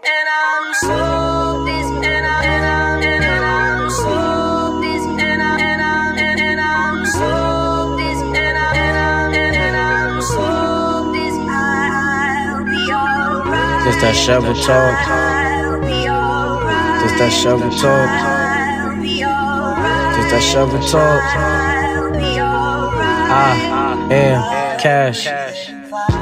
Just that shovel talk. Just that shovel talk. Just that shovel talk. I am cash.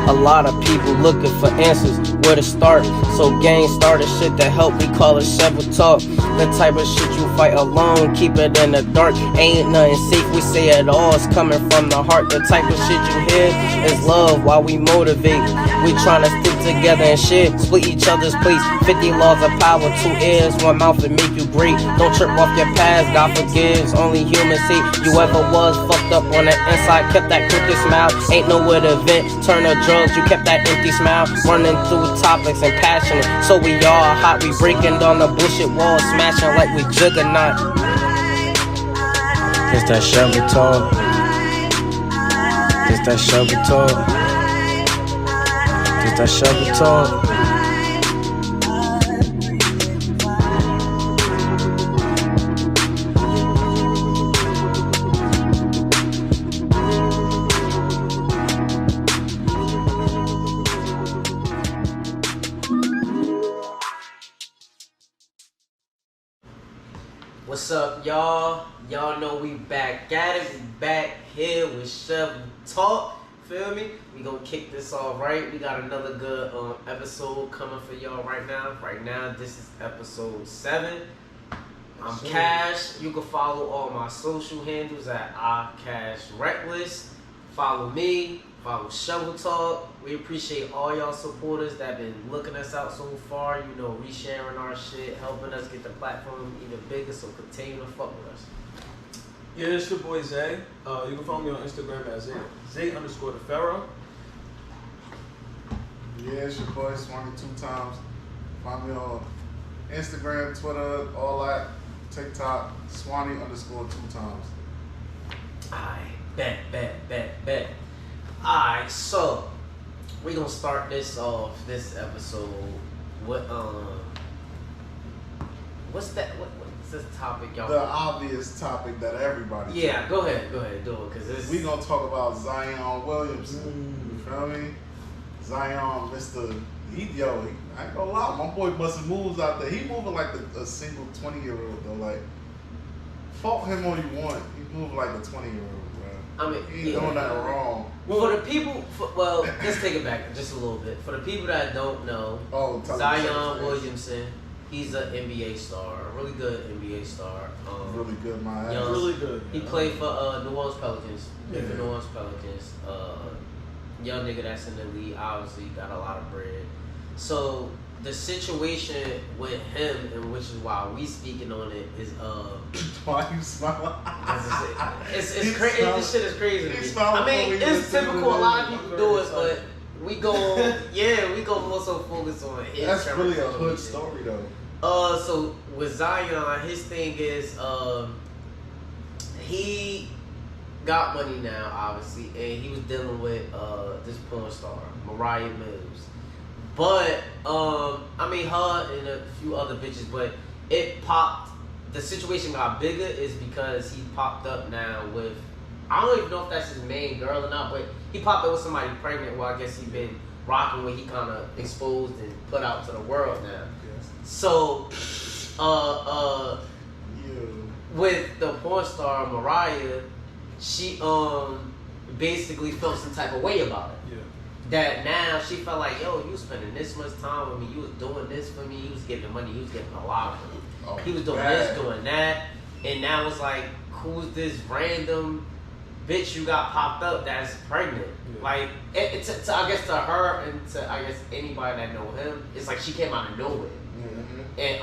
A lot of people looking for answers, where to start. So gang started shit that help me call it shovel talk. The type of shit you fight alone, keep it in the dark. Ain't nothing safe, we say it all, it's coming from the heart. The type of shit you hear is love while we motivate. We tryna stick together and shit, split each other's plates. 50 laws of power, 2 ears, 1 mouth and make you great. Don't trip off your past, God forgives, only humans say. You ever was fucked up on the inside, kept that crooked smile. Ain't nowhere to vent, turn to drugs, you kept that empty smile. Running through topics and passionate, so we all hot. We breaking down the bullshit walls, smashing like we juggernaut. Just that shovel talk. Just that shovel talk. Just that shovel talk. What's up, y'all? Y'all know we back at it. We back here with Shovel Talk. Feel me? We gonna kick this off right. We got another good episode coming for y'all right now. Right now, this is episode 7. I'm Cash. You can follow all my social handles at iCashReckless. Follow me. Follow Shovel Talk. We appreciate all y'all supporters that been looking us out so far. You know, resharing our shit, helping us get the platform even bigger. So continue to fuck with us. Yeah, it's your boy Zay. You can follow me on Instagram at Zay_the_Pharaoh. Yeah, it's your boy Swanee 2 times. Find me on Instagram, Twitter, all that. TikTok, Swanee_2 times. Alright, bet. Alright, so we gonna start this off, this episode with what's this topic, y'all? The obvious topic that everybody go ahead, do it, cause this we gonna talk about Zion Williamson. You feel me? Zion, I ain't gonna lie, my boy busting moves out there. He moving like a single 20-year-old though. Like, fault him all you want. He moving like a 20-year-old, bro. I mean, he ain't doing nothing wrong. For the people, let's take it back just a little bit. For the people that don't know, Zion Williamson, he's an NBA star, a really good NBA star. Really good, my ass. Really good. He played for New Orleans Pelicans. Young nigga that's in the league, obviously got a lot of bread. So the situation with him, and which is why we speaking on it, is why you smiling? It's crazy. This shit is crazy to me. I mean, it's typical. A lot of people do it, but we go more so focus on his. That's really a hood story though. So with Zion, his thing is he got money now, obviously, and he was dealing with this porn star, Moriah. But I mean, her and a few other bitches, but it popped. The situation got bigger is because he popped up now with, I don't even know if that's his main girl or not, but he popped up with somebody pregnant. Well, I guess he been rocking with, he kind of exposed and put out to the world now. Yes. So, with the porn star Moriah, she basically felt some type of way about it. Yeah. That now she felt like, yo, you was spending this much time with me, you was doing this for me, you was giving money, you was giving a lot of money. Oh, he was doing this, doing that, and now it's like, who's this random bitch you got popped up that's pregnant? Yeah. Like, to I guess to her and to I guess anybody that know him, it's like she came out of nowhere. Mm-hmm. And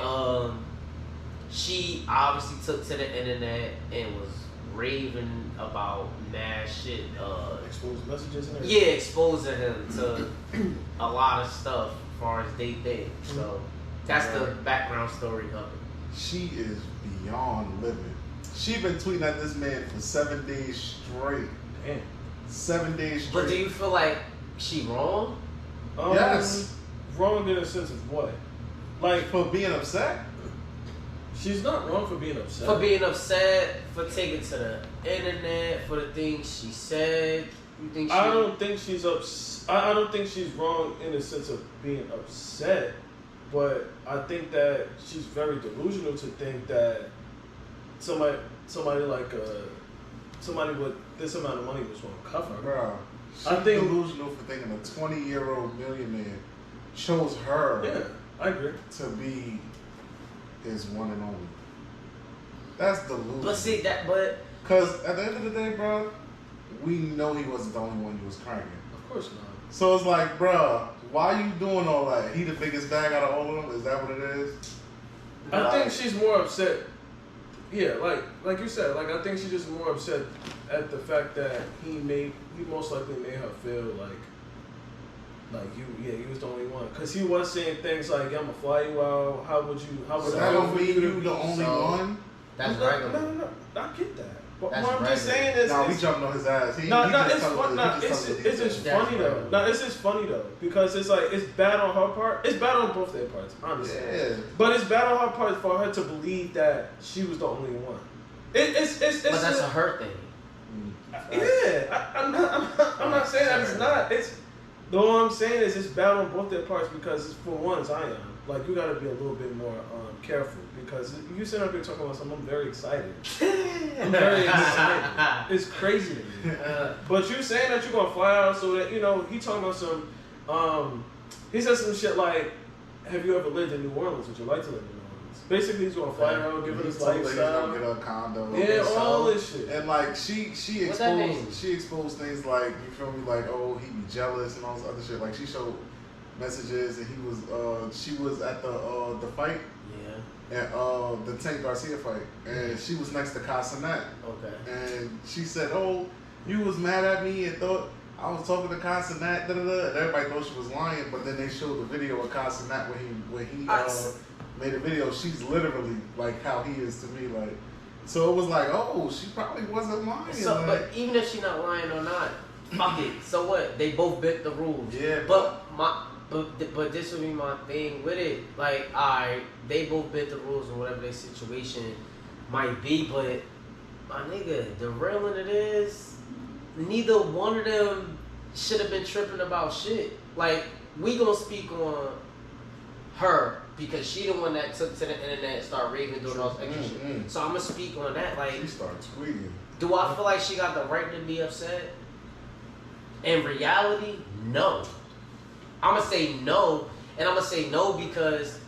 she obviously took to the internet and was raving about mad shit. Exposed messages and everything. Yeah, exposing him to a lot of stuff as far as they think. So that's the background story of it. She is beyond living. She been tweeting at this man for 7 days straight. Damn. 7 days straight. But do you feel like she wrong? Yes. Wrong in a sense of what? Like for being upset. She's not wrong for being upset. For being upset, for taking to the internet, for the things she said. You think I don't think she's I don't think she's wrong in the sense of being upset, but I think that she's very delusional to think that somebody like somebody with this amount of money was going to cover her. Bro, she's I think delusional for thinking a 20-year-old millionaire chose her. Yeah, I agree. To be his one and only. That's delusional. But see that, because at the end of the day, bro, we know he wasn't the only one who was cranking. Of course not. So it's like, bro, why you doing all that? He the biggest bag out of all of them? Is that what it is? I think she's more upset. Yeah, like you said, like I think she's just more upset at the fact that he most likely made her feel like he was the only one. Cause he was saying things like, "I'm gonna fly you out. How would so that don't mean you the only one? That's regular. No, I get that. But That's what I'm just regular. saying is, Nah, we jumping on his ass. it's funny though. No, it's just funny though because it's like it's bad on her part. It's bad on both their parts, honestly. Yeah. But it's bad on her part for her to believe that she was the only one. It's but that's a her thing. Yeah, I'm not saying that it's not. What I'm saying is it's bad on both their parts because it's, for one, Zion. Like you got to be a little bit more careful because you sit up here talking about something. I'm very excited. I'm very excited. It's crazy to me. But you saying that you're gonna fly out so that he talking about some. He said some shit like, "Have you ever lived in New Orleans? Would you like to live in New Orleans?" Basically, he's gonna fly around, give her his lifestyle. He's gonna get a condo. Yeah, all this shit. And like she exposed things like, you feel me, like, oh, he be jealous and all this other shit. Like she showed messages and she was at the fight. Yeah. And the Tank Garcia fight, and she was next to Casanet. Okay. And she said, "Oh, you was mad at me and thought I was talking to Casanet." And everybody thought she was lying, but then they showed the video of Casanet when he made a video. She's literally like how he is to me, like. So it was like, oh, she probably wasn't lying. So, like, but even if she not lying or not, fuck it. So what? They both bent the rules. Yeah. But this would be my thing with it. Like, alright, they both bent the rules or whatever their situation might be, but my nigga, the real in it is, neither one of them should have been tripping about shit. Like, we gonna speak on her because she the one that took to the internet and started raving, doing all this extra shit. So I'm gonna speak on that. Like, she started tweeting. Do I feel like she got the right to be upset? In reality, no. I'm gonna say no, and I'm gonna say no because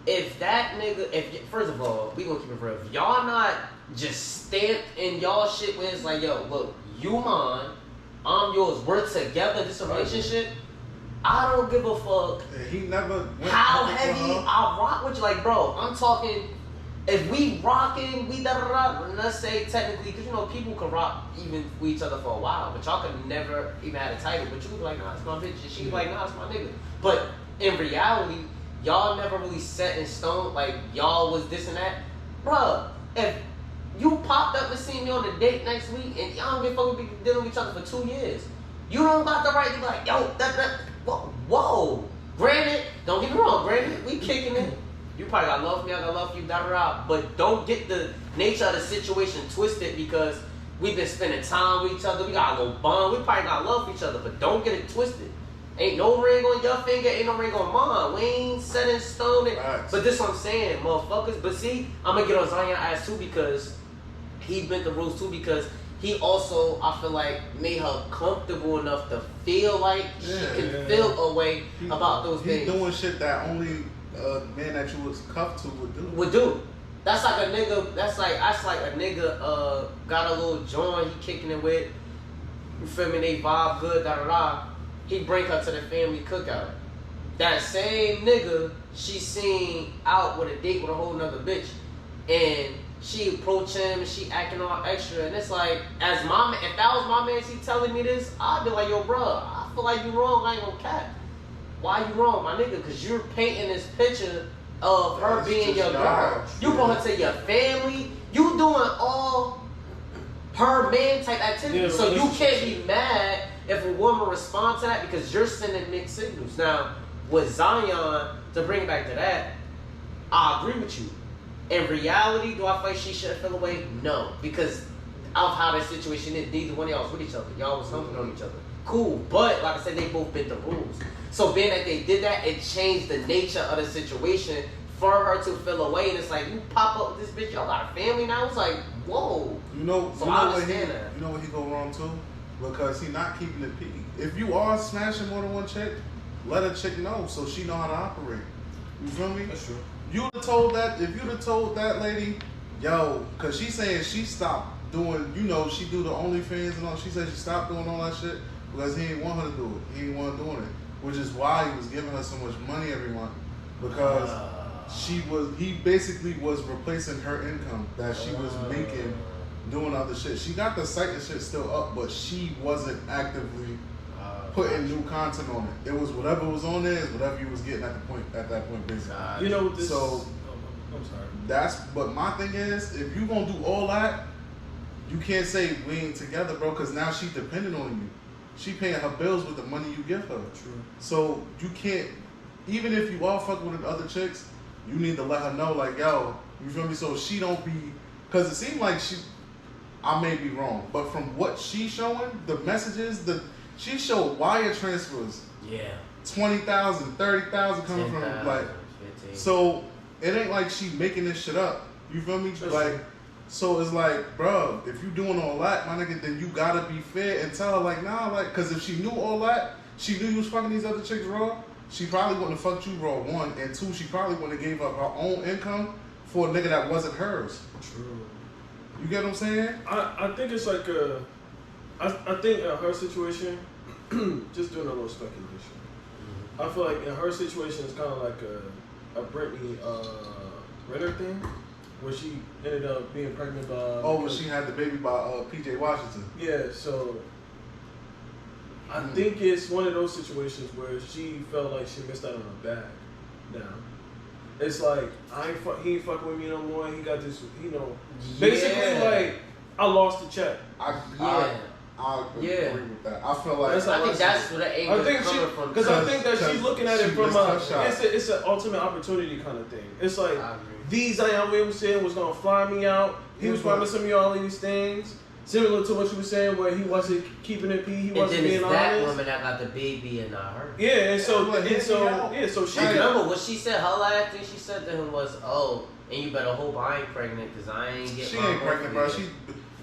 if that nigga, first of all, we gonna keep it real. If y'all not just stamped in y'all shit when it's like, yo, look, you mine, I'm yours, we're together, this a relationship, I don't give a fuck. He never went how heavy I rock with you. Like, bro, I'm talking, if we rocking, we da-da-da, let's say technically, because people can rock even with each other for a while, but y'all could never even had a title, but you could be like, nah, it's my bitch, and she be like, nah, it's my nigga. But in reality, y'all never really set in stone, like, y'all was this and that. Bruh, if you popped up and seen me on a date next week, and y'all don't give a fuck, we be dealing with each other for 2 years, you don't got the right to be like, yo, whoa. Granted, don't get me wrong, we kicking it. You probably got love for me, I got love for you, da-da-da. But don't get the nature of the situation twisted because we've been spending time with each other. We got a little bond. We probably got love for each other, but don't get it twisted. Ain't no ring on your finger, ain't no ring on mine. We ain't set in stone. But this what I'm saying, motherfuckers. But see, I'm going to get on Zion ass too because he bent the rules too because he also, I feel like, made her comfortable enough to feel like she can feel a way about those things. He's doing shit that only man that you was cuffed to would do. That's like a nigga. That's like a nigga got a little joint he kicking it with. You feel me? They vibe good. Da da da. He bring her to the family cookout. That same nigga she seen out with a date with a whole nother bitch, and she approach him and she acting all extra. And it's like, as my man, if that was my man, she telling me this, I'd be like, yo, bro, I feel like you wrong. I ain't gonna cap. Why you wrong, my nigga? Because you're painting this picture of her being your girl. You brought her to your family. You doing all her man type activity. So you can't be mad if a woman responds to that because you're sending mixed signals. Now, with Zion, to bring it back to that, I agree with you. In reality, do I feel like she should feel away? No, because of how that situation is. Neither one of y'all was with each other. Y'all was humping on each other. Cool, but like I said, they both bent the rules. So being that they did that, it changed the nature of the situation for her to feel away. And it's like, you pop up with this bitch, y'all got a family now? It's like, whoa. You know, so you I know understand that. You know what he go wrong too? Because he not keeping it peaky. If you are smashing more than one chick, let a chick know so she know how to operate. You feel me? That's true. You'd have told that, if you'd have told that lady, yo, because she's saying she stopped doing, you know, she do the OnlyFans and all. She said she stopped doing all that shit because he didn't want her to do it. He didn't want her doing it. Which is why he was giving her so much money every month. Because he basically was replacing her income that she was making doing other shit. She got the site and shit still up, but she wasn't actively putting new content on it. It was whatever was on there is whatever you was getting at that point basically. You know what this? So I'm sorry. but my thing is, if you gonna do all that, you can't say we ain't together, bro, because now she dependent on you. She paying her bills with the money you give her. True. So you can't, even if you are fucking with other chicks, you need to let her know, like, yo, you feel me? So she don't be, because it seemed like I may be wrong, but from what she's showing, the messages, she showed wire transfers. Yeah. 20,000, 30,000 coming from, like, 15. so it ain't like she making this shit up. You feel me? That's like, true. so it's like, bro, if you doing all that, my nigga, then you gotta be fair and tell her, like, nah, like, cause if she knew all that, she knew you was fucking these other chicks raw, she probably wouldn't have fucked you raw, one, and two, she probably wouldn't have gave up her own income for a nigga that wasn't hers. True. You get what I'm saying? I think it's like I think in her situation, just doing a little speculation. I feel like in her situation, it's kind of like a Brittany Renner thing, where she ended up being pregnant by. Oh, when she had the baby by P.J. Washington. Yeah, so I think it's one of those situations where she felt like she missed out on her bag. Now, it's like he ain't fucking with me no more. He got this, you know, basically like I lost the check. I agree with that. I feel like I think that's where the anger is coming from. Because I think that she's looking at it from it's an ultimate opportunity kind of thing. It's like the Zion Williamson was gonna fly me out. He was promising me all these things, similar to what you were saying, where he wasn't keeping it P. He wasn't being honest. And then it's that woman that got the baby and not her. Yeah, and so she. I remember what she said. Her last thing she said to him was, "Oh, and you better hope I ain't pregnant, because I ain't get." She ain't pregnant, bro.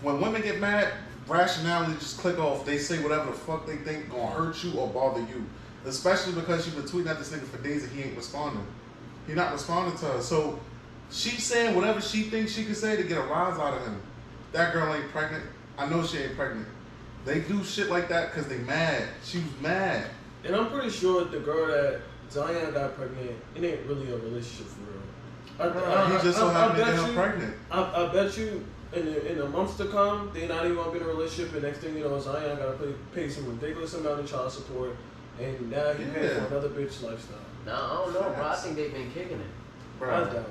When women get mad, rationality just click off. They say whatever the fuck they think gonna hurt you or bother you. Especially because she been tweeting at this nigga for days and he ain't responding. He not responding to her. So she's saying whatever she thinks she can say to get a rise out of him. That girl ain't pregnant. I know she ain't pregnant. They do shit like that because they mad. She was mad. And I'm pretty sure the girl that Zion got pregnant, it ain't really a relationship for real. He just so happened to get her pregnant. I bet you in the months to come, they not even gonna be in a relationship, and next thing you know, Zion gotta pay some ridiculous amount of child support, and now he paying for another bitch lifestyle. No, I don't know, bro. I think they've been kicking it. Bro, I doubt it.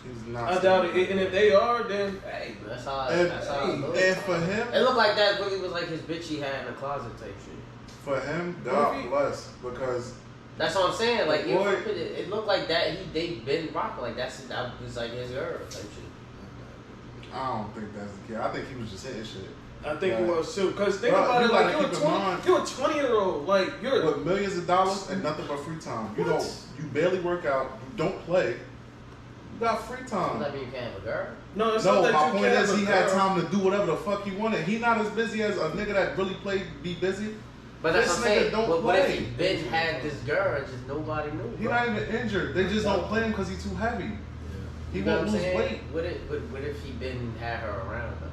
He's not. I doubt it. And if they are, then hey, that's how. And for him, it looked like that really was like his bitch he had in the closet type shit. For him, God bless, because that's what I'm saying. Like boy, it looked like that they been rocking like that was like his girl type shit. I don't think that's the kid. I think he was just hitting shit. I think he was too. Cause think about it, like you're a 20-year-old, like you're with millions of dollars and nothing but free time. You barely work out. You don't play. You got free time. Does that mean you can't have a girl? No, it's not that my you point can't is have he a had girl. time to do whatever the fuck he wanted. He not as busy as a nigga that really played. Be busy. But that's this what I'm saying. Don't what play. if he been had this girl and just nobody knew? He not even injured. They just don't play him because he's too heavy. He won't lose weight. What if he been had her around though?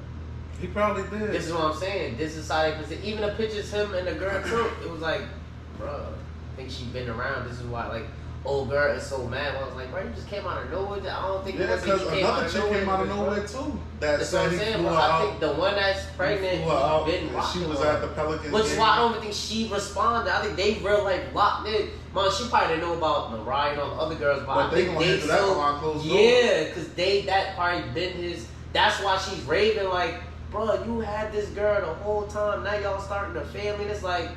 He probably did. This is what I'm saying. This is how even the pictures him and the girl too. It was like, bro, I think she been around. This is why like old girl is so mad. I was like, bro, you just came out of nowhere. I don't think because another chick came out of nowhere too. That's what I'm saying. But I think the one that's pregnant, he been rocking. She was at the Pelicans. Which is why I don't even think she responded. I think they real like locked in. Man, she probably didn't know about Moriah and all the other girls, but I think they still, yeah, because that probably been his. That's why she's raving like, bro, you had this girl the whole time. Now y'all starting a family. And it's like,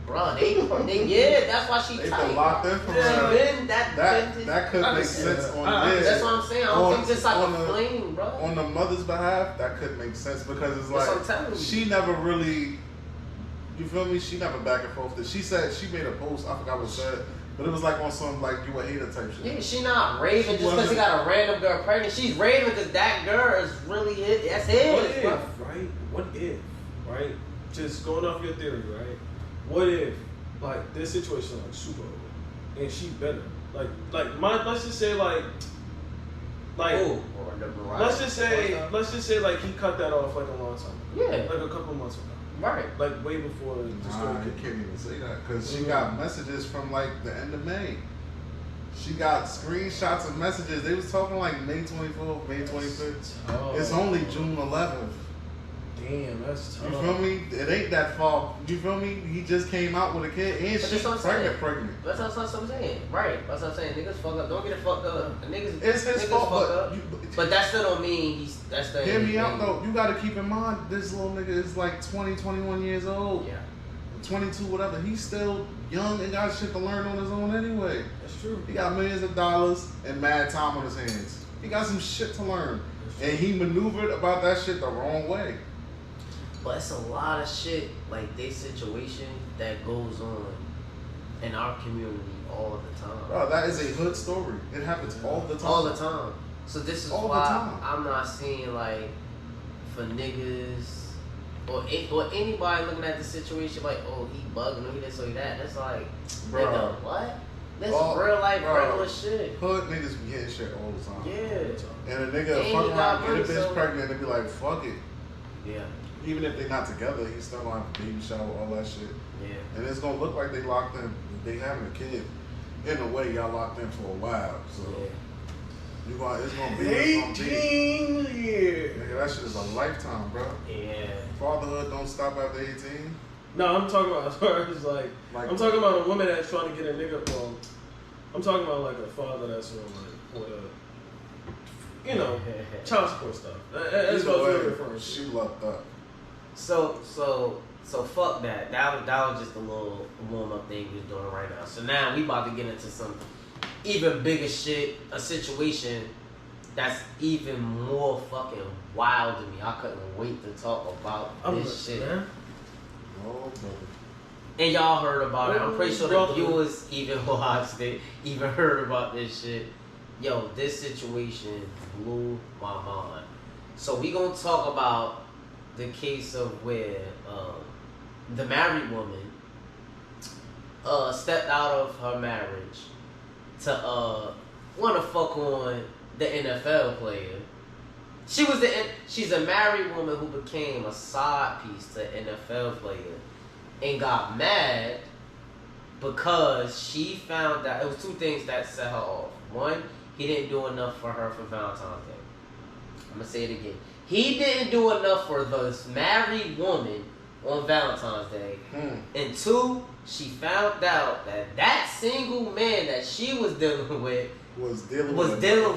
Bruh, yeah, that's why she They've tight. been locked in for She been that could make sense on this. That's what I'm saying. I don't think it's like a flame, bro. On the mother's behalf, that could make sense because it's That's like what I'm telling you. she never really, you feel me? She never back and forth. She said she made a post. I forgot what it said, but it was like on some like you a hater type shit. Yeah, she not raving just because he got a random girl pregnant. She's raving because that girl is really his. That's his. What if, bro. right? What if, right? Just going off your theory, right? What if, like, this situation like super old, and she better, like let's just say like, Ooh, let's just say like he cut that off like a long time ago, Yeah. like a couple of months ago, Right. like way before the story Nah, you came. can't even say that because she got messages from like the end of May. She got screenshots of messages. They was talking like May 24th, May 25th. Oh. It's only June 11th. Damn, that's tough. You feel me? It ain't that far. You feel me? He just came out with a kid and But she's that's what I'm saying. pregnant. That's what I'm saying. Right. That's what I'm saying. Niggas fuck up. Don't get it fucked up. Niggas, It's his niggas fault, fuck but up. But that still don't mean that's the hear me out though. You gotta keep in mind this little nigga is like 20, 21 years old. Yeah. 22, whatever. He's still young and got shit to learn on his own anyway. That's true. He got millions of dollars and mad time on his hands. He got some shit to learn. And he maneuvered about that shit the wrong way. But it's a lot of shit like this situation that goes on in our community all the time. Bro, that is a hood story. It happens all the time. All the time. So this is All the why time. I'm not seeing like for niggas or anybody looking at the situation like, oh, he bugging or he this or he that. That's like, Bro. nigga, what? That's Oh, real life bro. regular shit. Hood niggas be getting shit all the time. Yeah. And a nigga And fuck he got around, get a money, bitch so- pregnant and be like, fuck it. Yeah. Even if they not together, he's still gonna have a baby shower, all that shit. Yeah. And it's gonna look like they locked in, they having a kid. In a way, y'all locked in for a while. So Yeah. it's gonna be what it's gonna be. 18 years. Nigga, that shit is a lifetime, bro. Yeah. Fatherhood don't stop after 18. No, I'm talking about as far as like I'm talking about a woman that's trying to get a nigga. Well, I'm talking about like a father that's on like child support stuff. That's Either what I was way, really referring to. she lucked up. So fuck that. That was just a little warm up thing we was doing right now. So now we about to get into some even bigger shit, a situation that's even more fucking wild to me. I couldn't wait to talk about this shit. Man. Oh, brother. And y'all heard about it. I'm pretty sure the Brother. viewers even watched it, even heard about this shit. Yo, this situation blew my mind. So we gonna talk about the case of where the married woman stepped out of her marriage to wanna fuck on the NFL player. She's a married woman who became a side piece to an NFL player and got mad because she found out it was two things that set her off. One, he didn't do enough for her for Valentine's Day. I'm gonna say it again. He didn't do enough for this married woman on Valentine's Day. And two, she found out that single man that she was dealing with was dealing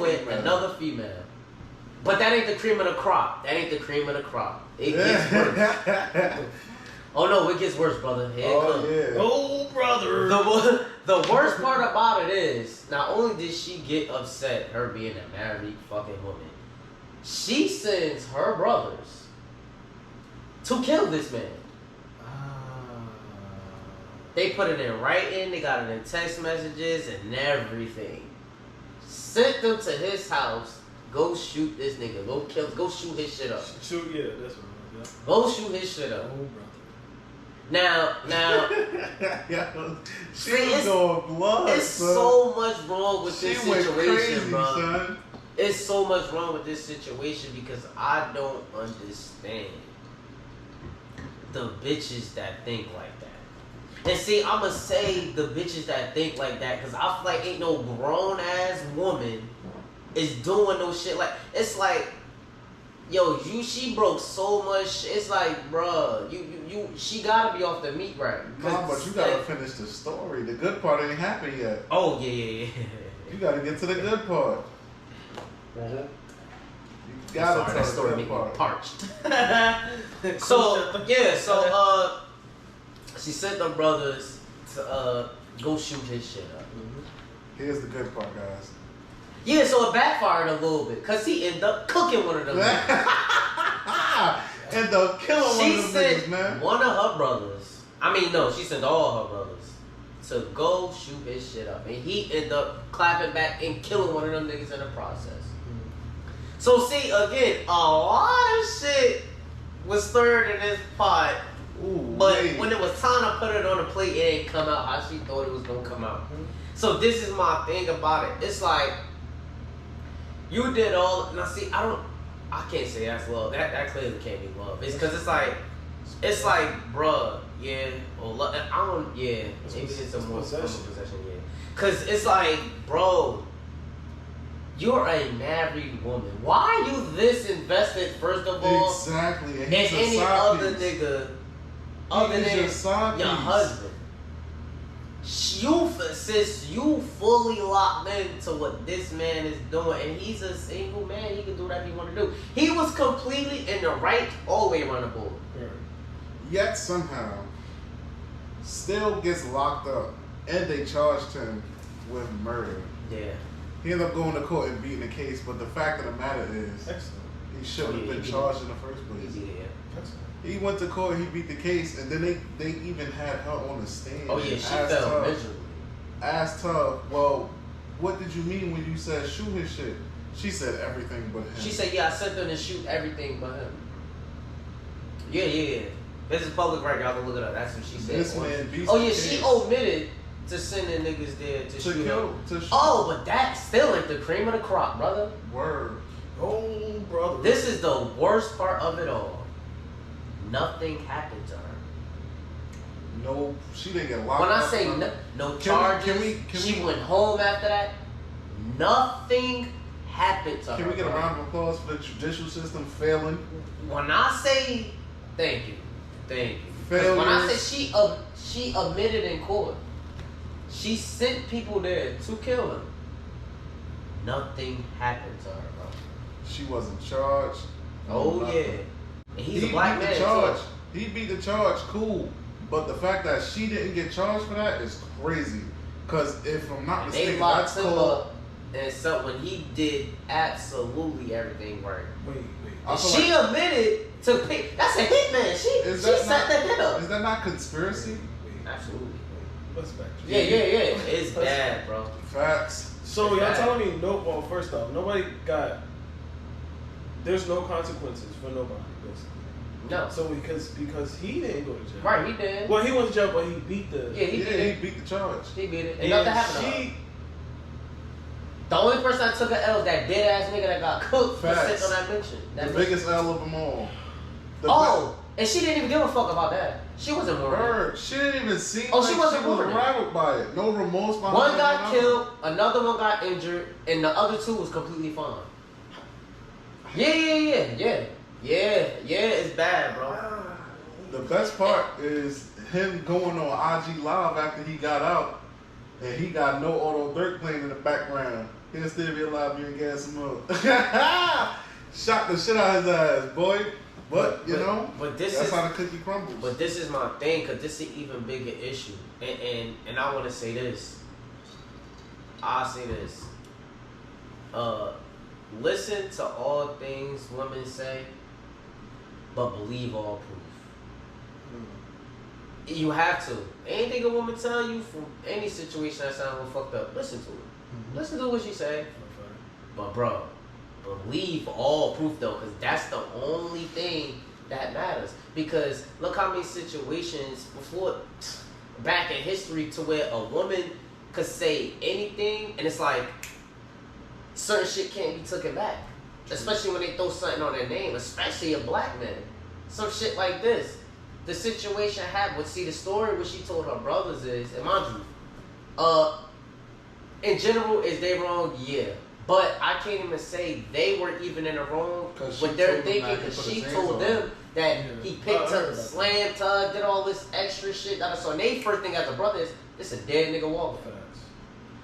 with another female. But that ain't the cream of the crop. It gets worse. Oh no, it gets worse, brother. Here it comes. Yeah. Oh, brother. The worst part about it is, not only did she get upset, her being a married fucking woman, she sends her brothers to kill this man. They put it in writing, they got it in text messages and everything. Sent them to his house, go shoot this nigga, go shoot his shit up. Shoot, yeah, that's what it was. Go shoot his shit up. Oh, brother. Now, she was going blood. it's son. so much wrong with She this went situation, crazy, bro. son. It's so much wrong with this situation because I don't understand the bitches that think like that. And see, I'ma say the bitches that think like that because I feel like ain't no grown ass woman is doing no shit like. It's like, yo, she broke so much. It's like, bruh, she gotta be off the meat right. Nah, but you gotta finish the story. The good part ain't happened yet. Oh yeah. You gotta get to the good part. Uh-huh. You gotta Sorry, tell that story the made good me part. parched. So She sent them brothers to go shoot his shit up. Here's the good part, guys. Yeah, so it backfired a little bit because he ended up cooking one of them. End up killing one She of them niggas, sent man. one of her brothers. I mean, no, she sent all her brothers to go shoot his shit up, and he ended up clapping back and killing one of them niggas in the process. So see, again, a lot of shit was stirred in this pot, Ooh, but wait. when it was time to put it on the plate, it ain't come out how she thought it was gonna come out. So this is my thing about it. It's like you did all. Now see, I can't say that's love. That clearly can't be love. It's because it's like, bruh, yeah, or love. I don't, yeah. Maybe it's a more possession, yeah. Cause it's like, bro, you're a married woman. Why are you this invested? First of all, Exactly. And in he's a any side other piece. nigga He other is than your side your piece. husband. Since you fully locked into what this man is doing, and he's a single man, he can do whatever he want to do. He was completely in the right all the way around the board. Yet somehow, still gets locked up, and they charged him with murder. Yeah. He ended up going to court and beating the case, but the fact of the matter is, Excellent. he shouldn't have been he charged in the first place. Yeah. Excellent. He went to court, he beat the case, and then they even had her on the stand. Oh yeah, and she fell miserably. asked her, well, what did you mean when you said shoot his shit? She said everything but him. She said, yeah, I sent them to shoot everything but him. Yeah. This is public record, y'all can look it up. That's what she said. This man beats Oh the yeah, case. she omitted to sending niggas there to shoot kill, him. to shoot. Oh, but that still ain't the cream of the crop, brother. Word. Oh, brother. This is the worst part of it all. Nothing happened to her. No, she didn't get locked When I up. say no charges, can she we- went home after that. Nothing happened to her. Can we get a bro. round of applause for the judicial system failing? When I say thank you. 'Cause when I Failures. say she admitted in court, she sent people there to kill him. Nothing happened to her, bro. She wasn't charged. Oh nothing. yeah, and he's He a black beat man the charge. too. He beat the charge, cool. But the fact that she didn't get charged for that is crazy. Cause if I'm not And they mistaken, locked that's him called. up, and so when he did absolutely everything right. Wait. I feel She like- admitted to pick. That's a hitman. She Is that set not- the hit up. Is that not conspiracy? Absolutely. Let's back. Yeah. It's bad, bro. Facts. So y'all Bad. telling me no? Well, first off, nobody got. There's no consequences for nobody, basically. No. So because he didn't go to jail. Right, he did. Well, he went to jail, but he beat the. Yeah, he Yeah, did it. he beat the charge. He beat it. And And nothing happened to her. she. The only person that took an L is that dead ass nigga that got cooked for Facts. sitting on that mention. The biggest L of them all. The And she didn't even give a fuck about that. She wasn't worried. Bird, she didn't even seem Oh, like she wasn't was moving it. rattled by it. No remorse behind One it, got nothing. killed, another one got injured, and the other two was completely fine. Yeah. It's bad, bro. The best part is him going on IG Live after he got out, and he got no Auto Dirt playing in the background. He'll still be alive, you and gas him up. Shot the shit out of his ass, boy. But you know, but this that's is how the cookie crumbles. But this is my thing, cause this is an even bigger issue, and I want to say this. I'll say this. Listen to all things women say, but believe all proof. You have to. Anything a woman tell you from any situation that sounds fucked up, listen to it. Listen to what she say. But bro, believe all proof though, because that's the only thing that matters. Because look how many situations before, back in history, to where a woman could say anything, and it's like certain shit can't be taken back. Especially when they throw something on their name, especially a black man. Some shit like this. The situation happened. See, the story what she told her brothers is, and mind you, in general, is they wrong? Yeah. But I can't even say they were even in the wrong what they're thinking, because she told them that he picked her, slammed her, did all this extra shit. So they first thing as a brother is, this a dead nigga walking.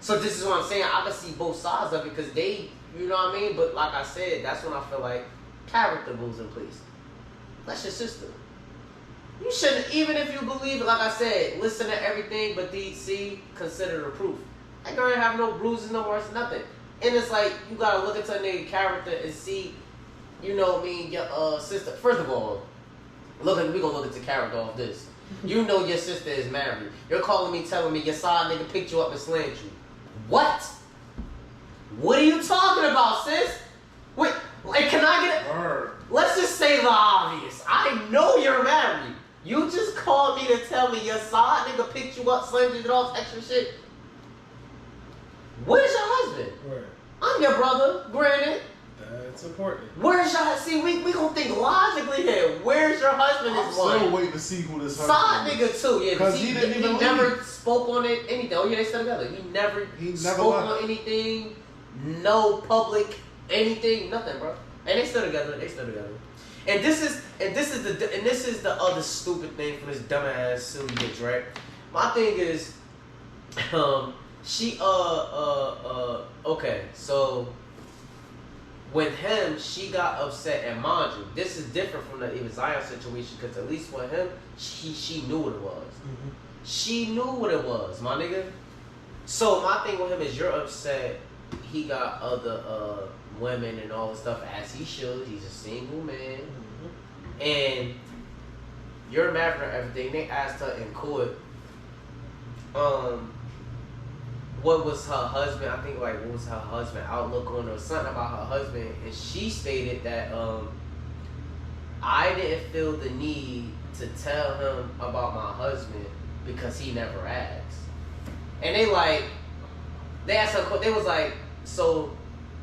So this is what I'm saying. I can see both sides of it, because they, you know what I mean? But like I said, that's when I feel like character moves in place. That's your sister. You shouldn't, even if you believe it, like I said, listen to everything but DC, consider the proof. That girl ain't have no bruises, no marks, nothing. And it's like, you gotta look into a nigga character and see, you know what I mean, your sister. First of all, we gonna look at the character of this. You know your sister is married. You're calling me, telling me your side nigga picked you up and slammed you. What? What are you talking about, sis? Wait, like, can I get it? Let's just say the obvious. I know you're married. You just called me to tell me your side nigga picked you up, slammed you, did all this extra shit. Where's your husband? Where? I'm your brother, granted. That's important. Where's your, see, we gonna think logically here. Where's your husband I'm is one. still waiting to see who this Side husband is. nigga too, yeah. Because he didn't even never leave. spoke on it, anything. Oh yeah, they still together. He never spoke left. on anything, no public, anything, nothing, bro. And they still together, And this is the other stupid thing from this dumbass silly bitch, right? My thing is, she okay, so with him, she got upset, and mind you, this is different from the even Zion situation, because at least with him, she knew what it was. Mm-hmm. She knew what it was, my nigga. So my thing with him is, you're upset. He got other women and all this stuff, as he should. He's a single man, Mm-hmm. and you're married and everything. They asked her in court, what was her husband? I think like what was her husband outlook on, or something about her husband, and she stated that I didn't feel the need to tell him about my husband because he never asked. And they asked her, they was like, so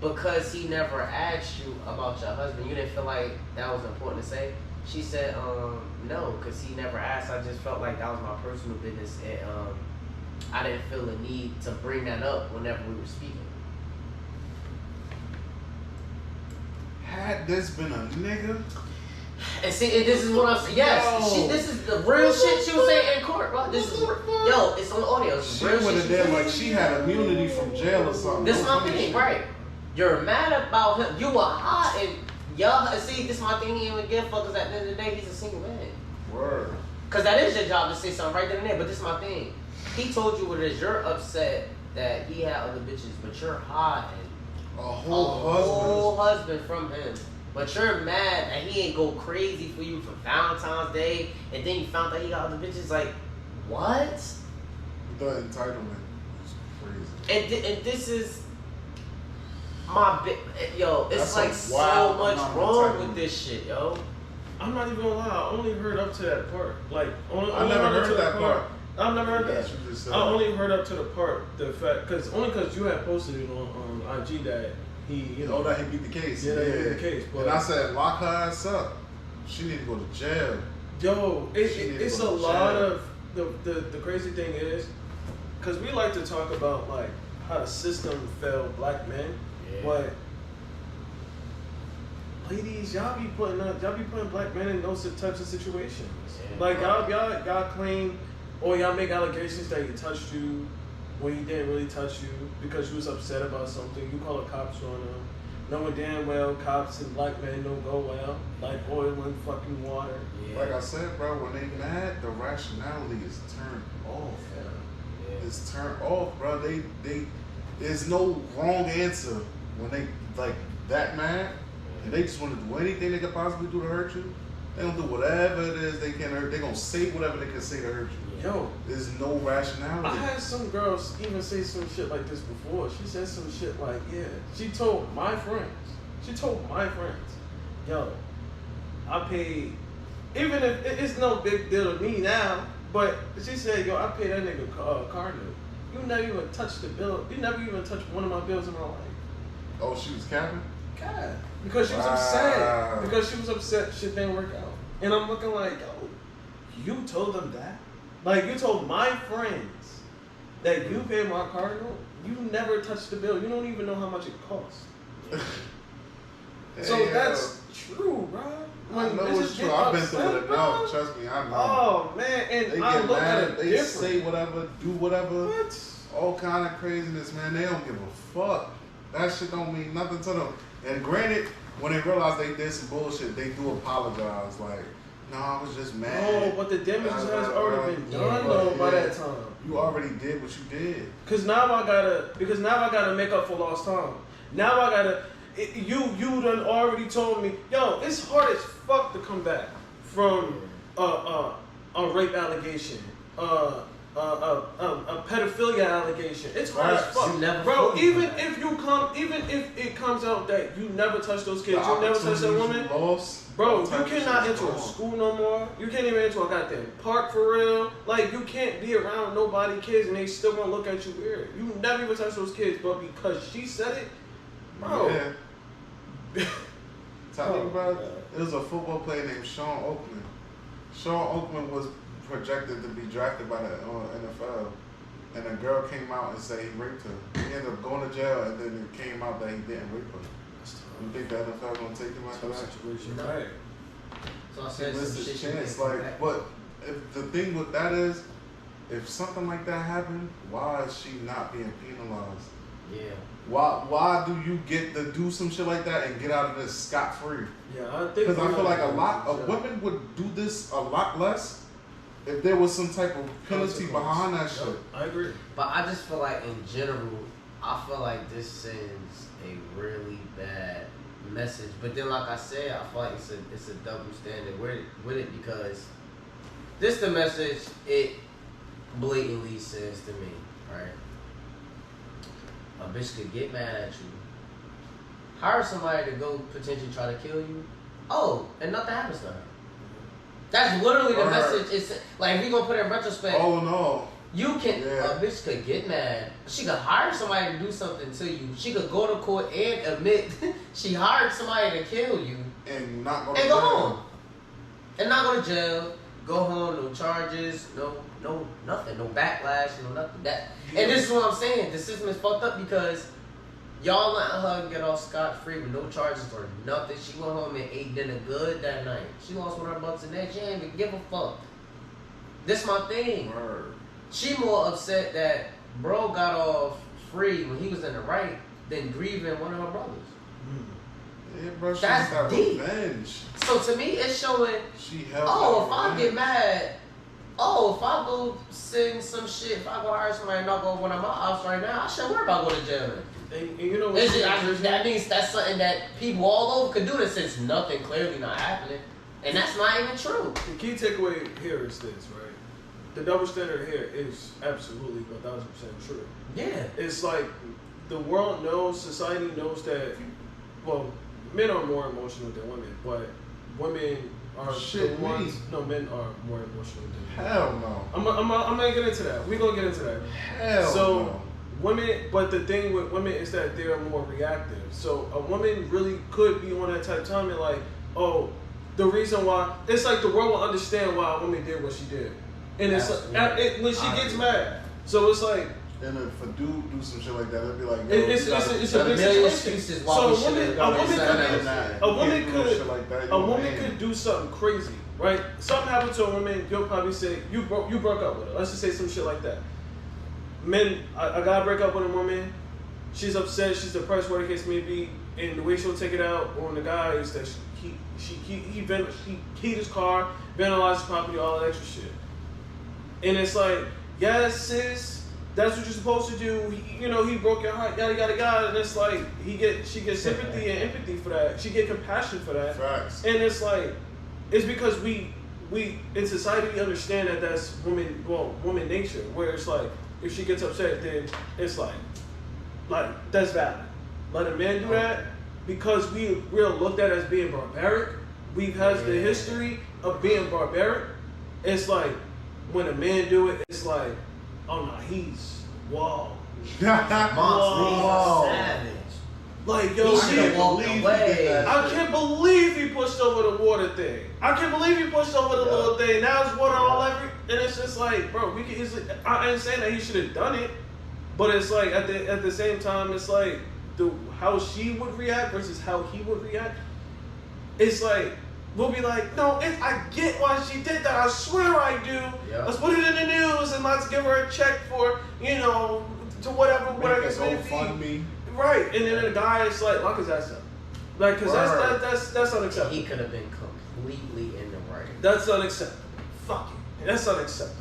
because he never asked you about your husband, you didn't feel like that was important to say? She said, no, because he never asked. I just felt like that was my personal business, and I didn't feel the need to bring that up whenever we were speaking. Had this been a nigga? And see, and this is what I'm saying. Yes, this is the real shit she was saying in court, bro. This is, yo, it's on audio. It's She real would have shit did like she had immunity from jail or something. This is No my funny thing, shit. right? You're mad about him. You were hot, and y'all, see, this is my thing. He ain't even give a fuck, because at the end of the day, he's a single man. Word. Because that is your job to say something right then and there, but this is my thing. He told you what it is. You're upset that he had other bitches, but you're hot and A whole husband from him. But you're mad that he ain't go crazy for you for Valentine's Day, and then you found out he got other bitches. Like, what? The entitlement is crazy. And this is my yo. It's That's like a so wild much amount of wrong entitlement. with this shit, yo. I'm not even gonna lie. I only heard up to that part. Like, I never heard that part. I've never heard Yeah, that. you just said I that. only heard up to the part, the fact, because you had posted it on IG that he, you know, Oh, that he beat the case. Yeah, that he beat the case, but- And I said, lock her ass up. She need to go to jail. Yo, She need to it's go a to lot jail. of the crazy thing is, because we like to talk about like how the system failed black men, but ladies, y'all be putting black men in those types of situations. Yeah. Like y'all claim, or y'all make allegations that he touched you when he didn't really touch you because you was upset about something. You call the cops on him, knowing damn well cops and black men don't go well, like oil and fucking water. Yeah. Like I said, bro, when they mad, the rationality is turned off. Yeah. It's turned off, bro. They there's no wrong answer when they like that mad, and they just want to do anything they could possibly do to hurt you. They gonna do whatever it is they can hurt. They gonna say whatever they can say to hurt you. Yo, There's no rationality. I had some girls even say some shit like this before. She said some shit like, yeah, she told my friends, yo, I paid, even if it's no big deal to me now, but she said, yo, I paid that nigga car note. You never even touched the bill. You never even touched one of my bills in my life. Oh, she was capping? God, because she was Wow. upset. Because she was upset shit didn't work out. And I'm looking like, yo, you told them that? Like, you told my friends that you paid my car note? You never touched the bill. You don't even know how much it costs. So Damn. that's true, bro. I know bitches it's true. get I've been upset, through it bro. enough. Trust me, I know. Oh, man. And They I get look at mad. it They different. say whatever, do whatever. What? All kind of craziness, man. They don't give a fuck. That shit don't mean nothing to them. And granted, when they realize they did some bullshit, they do apologize. Like, No, I was just mad. No, but the damage has already been done though by that time. You already did what you did. Because now I gotta make up for lost time. Now I gotta. You done already told me, yo, it's hard as fuck to come back from a rape allegation, a pedophilia allegation. It's hard as fuck, bro. Even if it comes out that you never touched those kids, you never touched that woman, bro, you cannot enter a school no more. You can't even enter a goddamn park for real. Like, you can't be around nobody kids and they still gonna look at you weird. You never even touched those kids, but because she said it, bro. Yeah. Tell me about it. There was a football player named Sean Oakman. Sean Oakman was projected to be drafted by the NFL, and a girl came out and said he raped her. He ended up going to jail, and then it came out that he didn't rape her. You think the NFL gonna take him after that? Situation, right? So I said some shit. Chance, like, but if the thing with that is, if something like that happened, why is she not being penalized? Yeah. Why do you get to do some shit like that and get out of this scot free? Yeah, I think because I feel like a lot of women would do this a lot less if there was some type of penalty behind that shit. I agree. But I just feel like in general, I feel like this sends a really bad message. But then, like I said, I feel like it's a double standard with it because this the message it blatantly says to me, right? A bitch could get mad at you, hire somebody to go potentially try to kill you. Oh, and nothing happens to her. That's literally the message. It's like if we gonna put it in retrospect. Oh no. You can a bitch could get mad. She could hire somebody to do something to you. She could go to court and admit she hired somebody to kill you and not go to and jail. go home and not go to jail. Go home, no charges, no nothing, no backlash, no nothing. And this is what I'm saying. The system is fucked up because y'all let her get off scot-free with no charges or nothing. She went home and ate dinner good that night. She lost $100 a day. She ain't even give a fuck. This my thing. Word. She more upset that bro got off free when he was in the right than grieving one of her brothers. Yeah, bro, she That's got deep. revenge. So to me, it's showing. She held If I get mad, if I go sing some shit, if I go hire somebody and not go one of my ops right now, I shouldn't worry about going to jail. And you know what? That means that's something that people all over could do this since nothing clearly not happening. And that's not even true. The key takeaway here is this, right? The double standard here is absolutely 1,000% true. Yeah. It's like the world knows, society knows that, well, men are more emotional than women, but women are the ones. No, men are more emotional than women. Hell no. I'm gonna get into that. We're gonna get into that. Hell no. Women, but the thing with women is that they're more reactive. So a woman really could be on that type of time and like, oh, the reason why, it's like the world will understand why a woman did what she did. And it's like, when she gets mad. So it's like, and if a dude do some shit like that, it'd be like, yo, it's a big situation. So a woman could do something crazy, right? Something happened to a woman, you'll probably say, you broke up with her. Let's just say some shit like that. Men, a guy break up with a woman, she's upset, she's depressed, whatever the case may be, and the way she'll take it out on the guy is that he heat his car, vandalized his property, all that extra shit. And it's like, yes, sis, that's what you're supposed to do. He broke your heart, yada yada yada. And it's like she gets sympathy and empathy for that. She get compassion for that. Facts. And it's like, it's because we in society we understand that that's woman nature. Where it's like, if she gets upset, then it's like that's valid. Let a man do that because we're looked at as being barbaric. We've had the history of being barbaric. It's like when a man do it, it's like, oh no, he's whoa. Monster, savage. Like, yo, I can't believe he pushed over the water thing. I can't believe he pushed over the little thing. Now it's water all over, and it's just like, bro, we can easily. I ain't saying that he should have done it, but it's like at the same time, it's like how she would react versus how he would react. It's like we'll be like, no, I get why she did that. I swear I do. Yep. Let's put it in the news and let's give her a check for to whatever it's going to be. Me. Right, and then the guy is like, lock his ass up. Like, cause that's unacceptable. He could have been completely in the right. That's unacceptable. Fuck it. That's unacceptable.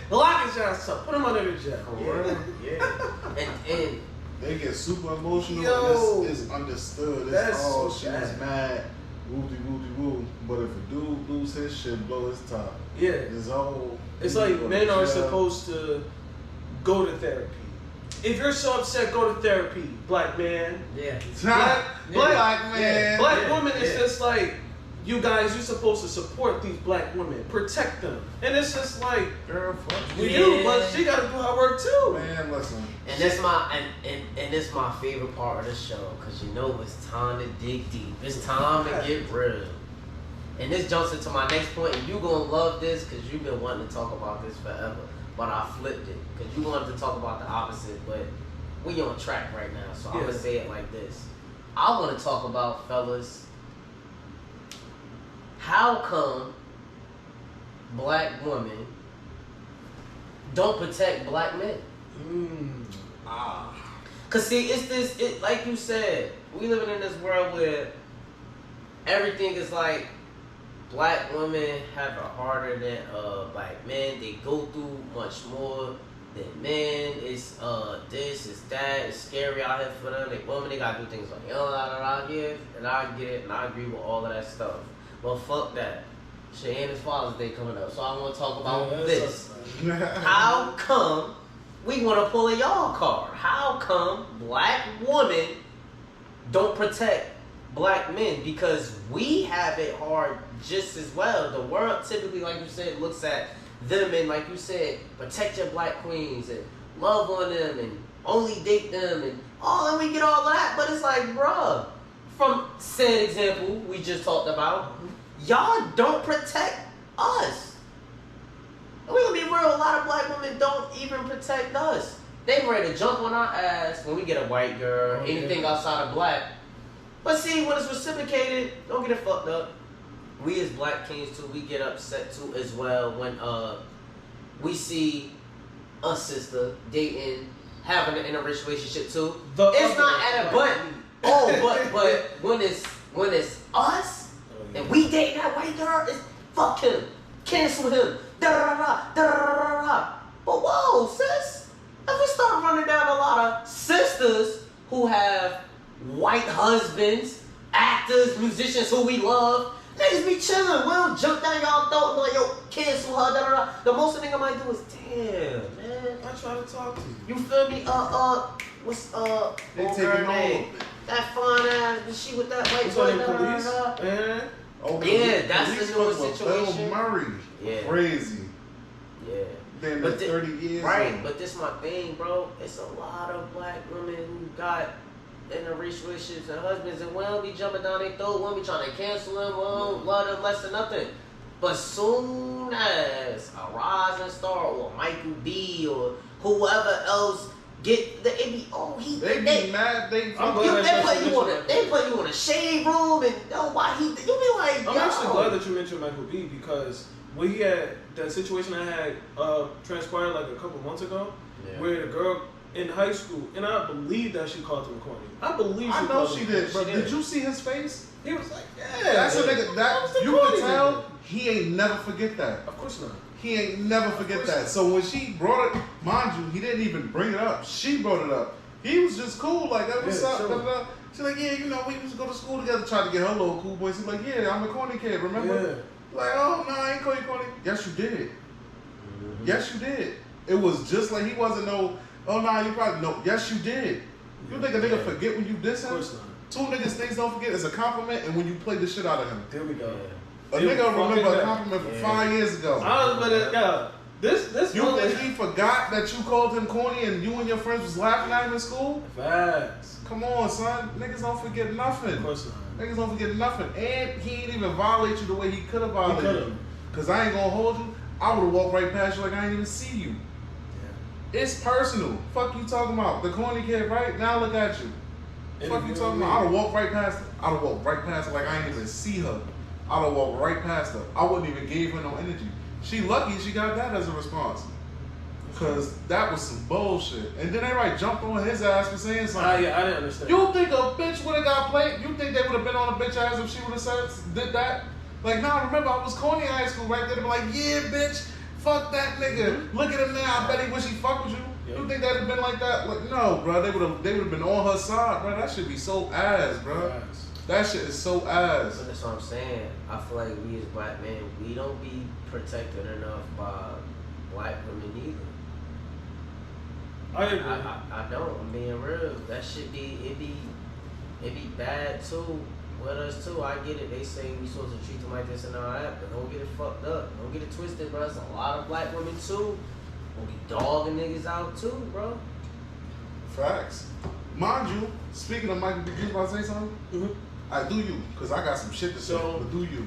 Lock his ass up. Put him under the jail. Yeah. And they get super emotional. Yo, and it's understood. It's that's so she was mad. Woo. But if a dude lose his shit, blow his top. Yeah. It's like men are supposed to go to therapy. If you're so upset, go to therapy, black man. Yeah. Black man. Black woman is just like, you guys, you're supposed to support these black women, protect them. And it's just like, girl, fuck you, but she gotta do her work too. Man, listen. And that's my and this my favorite part of the show, cause you know it's time to dig deep. It's time to get real. And this jumps into my next point, and you gonna love this, cause you've been wanting to talk about this forever. But I flipped it, cause you wanted to talk about the opposite, but we on track right now, so I'm gonna say it like this. I want to talk about, fellas, how come black women don't protect black men? Cause see, it's like you said, we living in this world where everything is like, black women have it harder than black men. They go through much more than men. It's this, it's that. It's scary out here for them. They women, they gotta do things like yeah, and I get it, and I agree with all of that stuff. But fuck that. Cheyenne's Father's Day coming up, so I want to talk about this. How come we want to pull a y'all card? How come black women don't protect black men? Because we have it hard just as well. The world typically, like you said, looks at them and, like you said, protect your black queens and love on them and only date them and we get all of that. But it's like, bruh, from said example we just talked about, y'all don't protect us. And we're gonna be real, a lot of black women don't even protect us. They ready to jump on our ass when we get a white girl, anything outside of black. But see, when it's reciprocated, don't get it fucked up. We as black kings too, we get upset too as well when we see a sister dating, having an interracial relationship too. It's not at a but when it's us and we dating that white girl, it's fuck him, cancel him, da da da da da da. But whoa, sis, if we start running down a lot of sisters who have white husbands, actors, musicians who we love, niggas be chilling. We'll jump down y'all throat and be like, yo, cancel her, da da da. The most a nigga might do is, damn, man. I try to talk to you. You feel me? What's they old taking girl name? over. That fine ass, she with that white What's boy, her name, da da Police? da. Man. Yeah, that's the Police newest fuck with situation. Bill Murray. Yeah. Crazy. Yeah. Then But 30 years right, old. but this my thing, bro. It's a lot of black women who got interracial relationships and husbands, and we don't be jumping down their throat, we don't be trying to cancel them, we don't love them less than nothing. But soon as a rising star or Michael B or whoever else get the it be They mad. They put you on a shade room and why he you be like, I'm yo. actually glad that you mentioned Michael B because when he had that situation I had transpired like a couple months ago, where the girl in high school, and I believe that she called him corny. I know she did, but did you see his face? He was like, yeah. That's a nigga that you can tell he ain't never forget that. Of course not. He ain't never forget that. So when she brought it, mind you, he didn't even bring it up. She brought it up. He was just cool, like, that what's up? Sure. Blah, blah. She's like, yeah, you know, we used to go to school together, tried to get her little cool boy. She's like, yeah, I'm a corny kid, remember? Yeah. Like, oh no, I ain't call you corny. Yes, you did. Mm-hmm. Yes, you did. It was just like he wasn't no. Oh nah, you probably no. Yes, you did. You think a nigga forget when you diss him? Of course not. Two niggas things don't forget is a compliment, and when you play the shit out of him. There we go. A nigga remember a compliment from 5 years ago. This you think he forgot that you called him corny and you and your friends was laughing at him in school? Facts. Come on, son. Niggas don't forget nothing. Of course not. Niggas don't forget nothing. And he ain't even violate you the way he could have violated you. Cause I ain't gonna hold you. I would have walked right past you like I ain't even see you. Yeah. It's personal. Fuck you talking about. The corny kid, right? Now look at you. Fuck you talking about. I'd have walked right past her. I'd have walked right past her like I ain't even see her. I'd have walked right past her. I wouldn't even give her no energy. She lucky she got that as a response. Cause that was some bullshit. And then everybody jumped on his ass for saying something. Yeah, I didn't understand. You think a bitch would have got played? You think think they would have been on a bitch ass if she would have did that? Like, nah, remember, I was corny in high school, right? They'd be like, yeah, bitch, fuck that nigga. Look at him now. I bet he wish he fucked with you. You think that'd have been like that? Like, no, bro. They would have been on her side, bro. That should be so ass, bro. That shit is so ass. But that's what I'm saying. I feel like we as black men, we don't be protected enough by black women either. I agree. I don't. I'm being real. That shit it be bad too with us too. I get it. They say we supposed to treat them like this and all that, but don't get it fucked up. Don't get it twisted, bro. There's a lot of black women too. We'll be dogging niggas out too, bro. Facts. Mind you, speaking of Michael B. Jordan, about to say something? Mm-hmm. I do you, because I got some shit to say, but do you?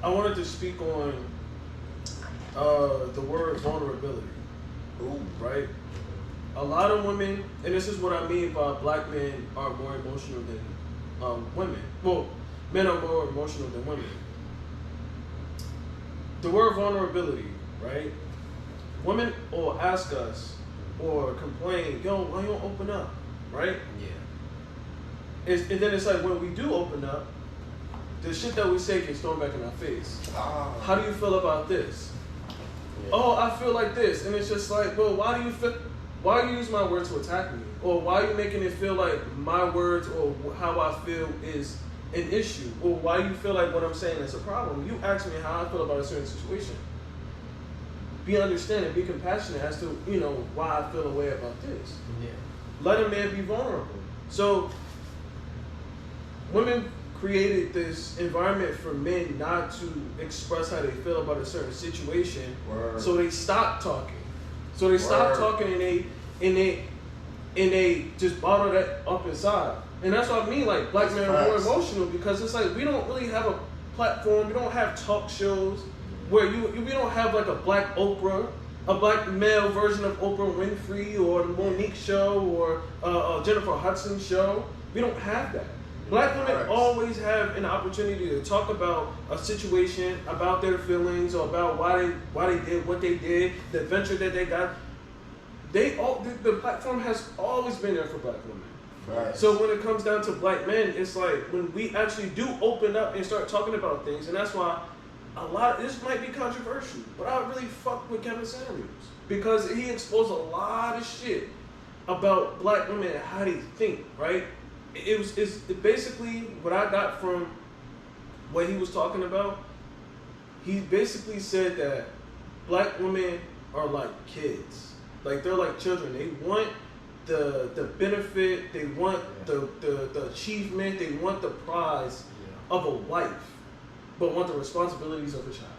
I wanted to speak on the word vulnerability. Ooh. Right? A lot of women, and this is what I mean by black men are more emotional than women. Well, men are more emotional than women. The word vulnerability, right? Women will ask us or complain, yo, why you don't open up, right? Yeah. And then it's like when we do open up, the shit that we say gets thrown back in our face. How do you feel about this? Yeah. Oh, I feel like this. And it's just like, well, why do you use my words to attack me? Or why are you making it feel like my words or how I feel is an issue? Or why do you feel like what I'm saying is a problem? You ask me how I feel about a certain situation. Be understanding, be compassionate as to, why I feel a way about this. Yeah. Let a man be vulnerable. So, women created this environment for men not to express how they feel about a certain situation. Word. So they stop talking. So they stop talking and they just bottle that up inside. And that's what I mean, like black men are more emotional because it's like we don't really have a platform, we don't have talk shows where we don't have like a black Oprah, a black male version of Oprah Winfrey or the Monique show or Jennifer Hudson show. We don't have that. Black women always have an opportunity to talk about a situation, about their feelings, or about why they did what they did, the adventure that they got. The platform has always been there for black women. Right. So when it comes down to black men, it's like when we actually do open up and start talking about things, and that's why this might be controversial, but I really fuck with Kevin Samuels because he exposed a lot of shit about black women and how they think, right? It's basically what I got from what he was talking about. He basically said that black women are like kids. Like they're like children. They want the benefit, they want the achievement, they want the prize of a wife, but want the responsibilities of a child.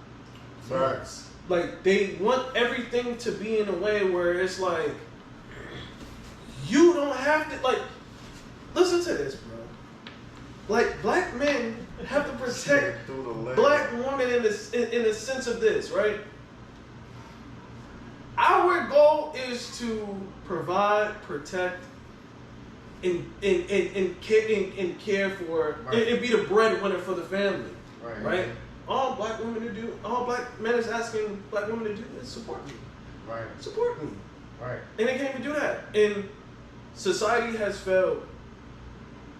Facts. Like they want everything to be in a way where it's like you don't have to like listen to this, bro. Like black men have to protect black women in the sense of this, right? Our goal is to provide, protect, and care for, and be the breadwinner for the family, right? All black men is asking black women to do is support me, support me, and they can't even do that. And society has failed.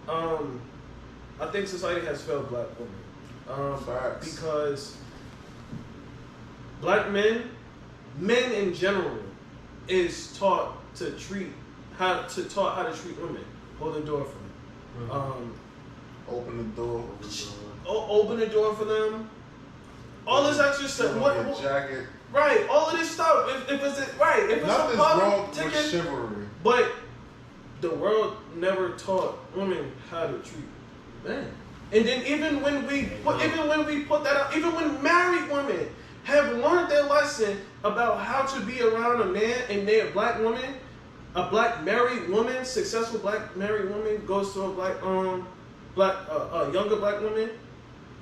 I think society has failed black women because black men in general, is taught how to treat women. Hold the door for them. Open the door. Open the door for them. All this extra stuff. Jacket. Right. All of this stuff. If it's nothing's wrong with chivalry. But the world never taught women how to treat men. And then even when we put that out, even when married women have learned their lesson about how to be around a man and they're a black woman, a black married woman, successful black married woman goes to a younger black woman,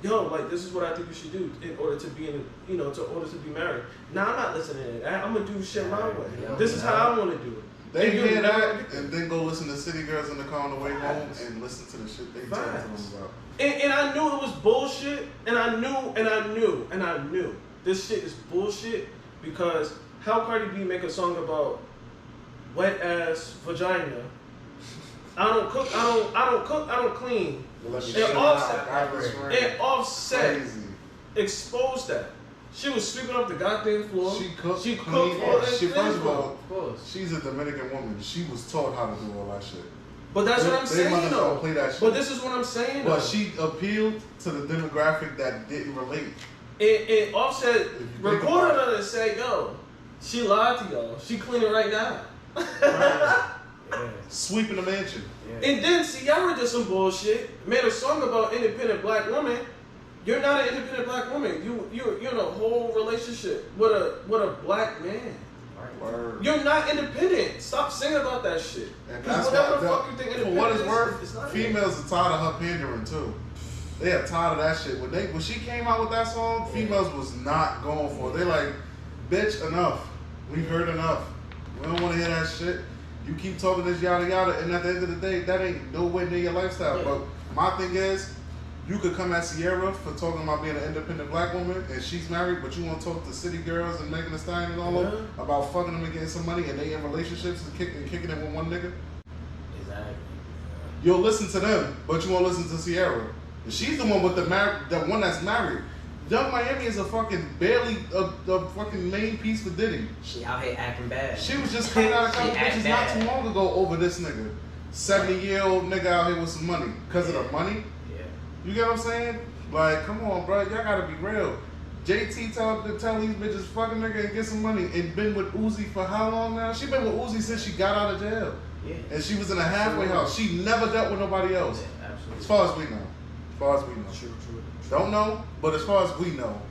like this is what I think you should do in order to be in order to be married. Now I'm not listening to that. I'm gonna do shit my way. This is how I want to do it. They hear that and then go listen to City Girls in the car on the way home and listen to the shit they talk to them about. And I knew it was bullshit, and I knew this shit is bullshit because how Cardi B make a song about wet ass vagina I don't cook. I don't clean. And Offset exposed that. She was sweeping up the goddamn floor. She cooked. First of all, she's a Dominican woman. She was taught how to do all that shit. But that's what I'm saying, though. Play that shit. But this is what I'm saying, though. But she appealed to the demographic that didn't relate. And Offset recorded her and said, yo, she lied to y'all. She cleaning right now. Sweeping the mansion. Yeah. And then Ciara did some bullshit. Made a song about independent black woman. You're not an independent black woman. You're in a whole relationship with a black man. Word. You're not independent. Stop singing about that shit. Because whatever the fuck you think independent for what it's is, worth, it's not females are tired of her pandering too. They are tired of that shit. When she came out with that song, females was not going for it. They like, bitch, enough. We've heard enough. We don't want to hear that shit. You keep talking this yada yada, and at the end of the day, that ain't nowhere near your lifestyle. But my thing is, you could come at Ciara for talking about being an independent black woman, and she's married, but you want to talk to city girls and Megan Thee Stallion and all them about fucking them and getting some money, and they in relationships and kicking it with one nigga. Exactly. You'll listen to them, but you won't listen to Ciara. She's the one with the one that's married. Young Miami is a fucking barely a fucking main piece for Diddy. She out here acting bad. She was just coming out of conversations not too long ago over this nigga. 70-year-old nigga out here with some money. Because of the money? Yeah. You get what I'm saying? Like, come on, bro. Y'all gotta be real. JT tell these bitches fucking nigga and get some money and been with Uzi for how long now? She been with Uzi since she got out of jail. Yeah. And she was in a halfway house. She never dealt with nobody else. Yeah, absolutely. As far as we know. As far as we know. True. Don't know, but as far as we know,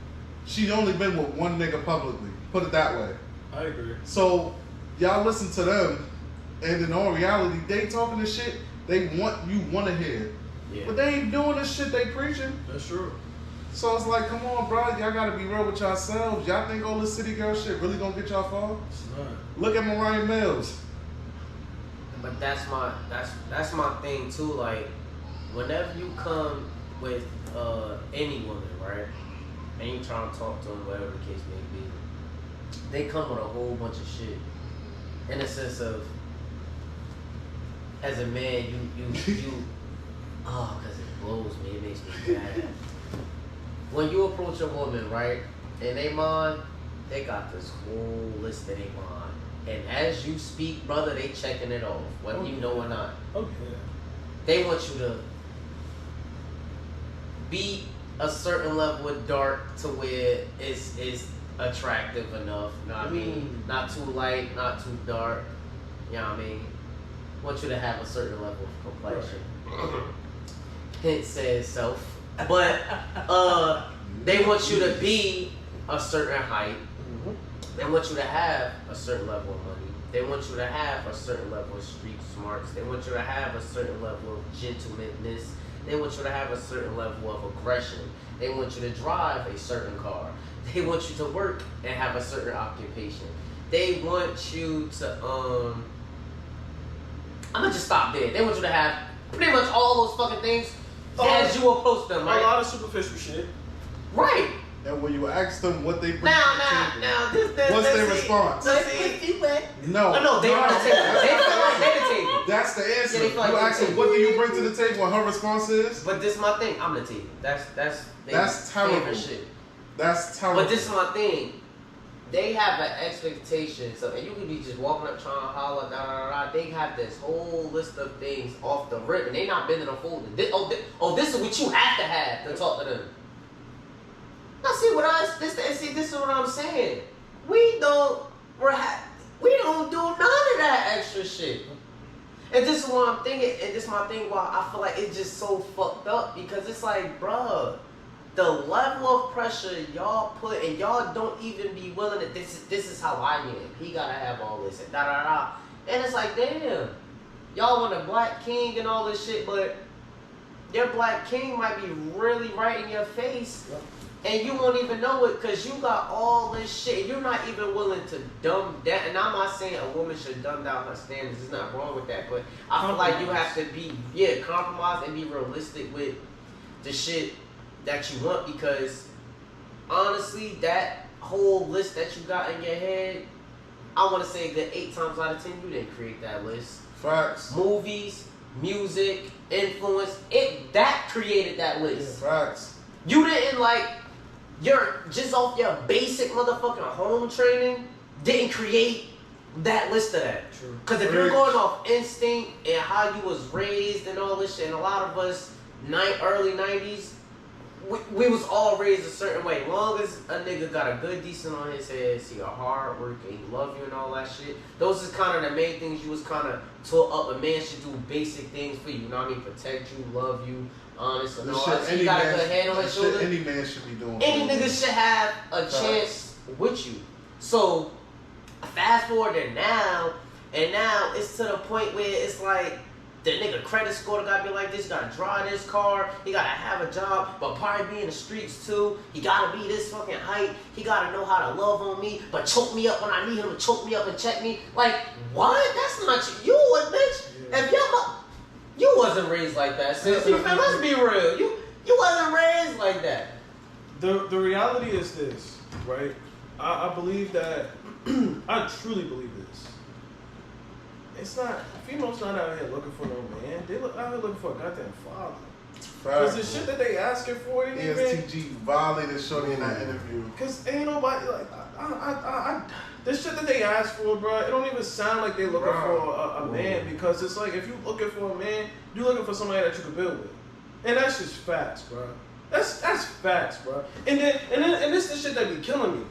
she's only been with one nigga publicly. Put it that way. I agree. So, y'all listen to them, and in all reality, they talking this shit they want to hear. Yeah. But they ain't doing this shit they preaching. That's true. So it's like, come on, bro, y'all gotta be real with yourselves. Y'all think all this city girl shit really gonna get y'all far? It's not. Look at Moriah Mills. But that's my thing too. Like, whenever you come with any woman, right, and you try to talk to them, whatever the case may be, they come with a whole bunch of shit. In the sense of, as a man, you because it blows me, it makes me mad. When you approach a woman, right, in their mind, they got this whole list in their mind. And as you speak, brother, they checking it off, whether you know or not. Okay. They want you to be a certain level of dark to where it's attractive enough. You know what I mean? Not too light, not too dark. You know what I mean? Want you to have a certain level of complexion. Right. Hint says self. But they want you to be a certain height. They want you to have a certain level of money. They want you to have a certain level of street smarts. They want you to have a certain level of gentlemanness. They want you to have a certain level of aggression. They want you to drive a certain car. They want you to work and have a certain occupation. They want you to I'm gonna just stop there. They want you to have pretty much all those fucking things as you approach them, right? A lot of superficial shit. Right. And when you ask them what they bring Now, this, what's their response? No. Oh, no, they are the table. They feel like they're the table. That's the answer. Yeah, they feel like you ask them, what do you bring to the table? And her response is? But this is my thing. I'm the table. That's terrible. shit. That's terrible. But this is my thing. They have an expectation. So, and you could be just walking up trying to holler, They have this whole list of things off the rip, and they not bending or folding. This is what you have to have to talk to them. Now, this is what I'm saying. We don't do none of that extra shit. And this is what I'm thinking, and this is my thing why I feel like it's just so fucked up, because it's like, bruh, the level of pressure y'all put, and y'all don't even be willing to, this is how I am. He gotta have all this, and And it's like, damn, y'all want a black king and all this shit, but your black king might be really right in your face. Yep. And you won't even know it because you got all this shit. You're not even willing to dumb down. And I'm not saying a woman should dumb down her standards. There's nothing wrong with that. But I feel like you have to be, compromise and be realistic with the shit that you want. Because honestly, that whole list that you got in your head, I want to say that 8 times out of 10, you didn't create that list. Facts. Movies, music, influence, that created that list. Facts. You didn't you're just off your basic motherfucking home training, didn't create that list of that. True. Because if you're going off instinct and how you was raised and all this shit, and a lot of us early 90s, we was all raised a certain way. Long as a nigga got a good decent on his head, see a hard work, and he love you and all that shit. Those is kind of the main things you was kind of taught up. A man should do basic things for you. You know what I mean? Protect you, love you, honest, and all that. So you got a good hand on his shoulder. Any man should be doing. Any nigga should have a chance with you. So fast forward to now, and now it's to the point where it's like, the nigga credit score gotta be like this, he gotta drive this car, he gotta have a job, but probably be in the streets too. He gotta be this fucking height, he gotta know how to love on me, but choke me up when I need him to choke me up and check me. Like, what? That's not you, bitch. Yeah. If you wasn't raised like that, sis. Let's be real. You wasn't raised like that. The reality is this, right? I believe that, I truly believe this. It's not, females not out here looking for no man. They out here looking for a goddamn father. Because the shit that they asking for, they ain't even... ESTG violated Shorty in that interview. Because ain't nobody, the shit that they ask for, bro, it don't even sound like they looking for a man. Because it's like, if you looking for a man, you looking for somebody that you can build with. And that's just facts, bro. That's facts, bro. And this the shit that be killing me.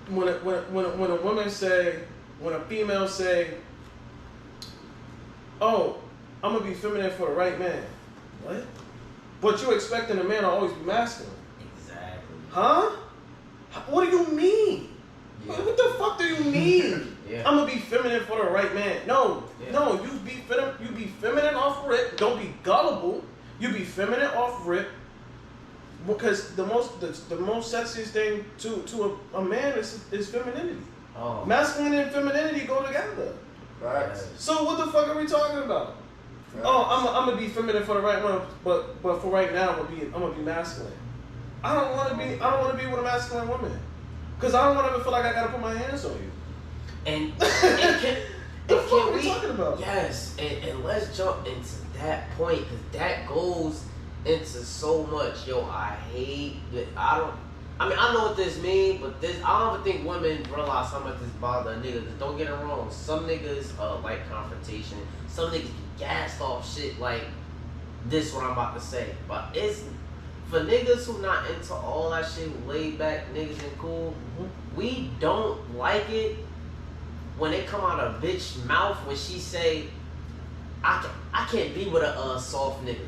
When a woman say... When a female say, oh, I'm going to be feminine for the right man. What? But you expecting a man to always be masculine. Exactly. Huh? What do you mean? Yeah. What the fuck do you mean? Yeah. I'm going to be feminine for the right man. No, you be feminine off rip. Don't be gullible. You be feminine off rip. Because the most sexiest thing to a man is femininity. Oh. Masculine and femininity go together. Right. So what the fuck are we talking about? Right. Oh, I'm gonna be feminine for the right one, but for right now I'm gonna be masculine. I don't want to be with a masculine woman, cause I don't want to ever feel like I gotta put my hands on you. And what the fuck are we talking about? Yes, and let's jump into that point, cause that goes into so much. Yo, I hate that. I know what this means, but I don't even think women realize how much this bother a nigga. Cause don't get it wrong, some niggas like confrontation. Some niggas get gassed off shit like this. What I'm about to say, but it's for niggas who not into all that shit, laid back niggas and cool. We don't like it when it come out of bitch mouth when she say, "I can't be with a soft nigga."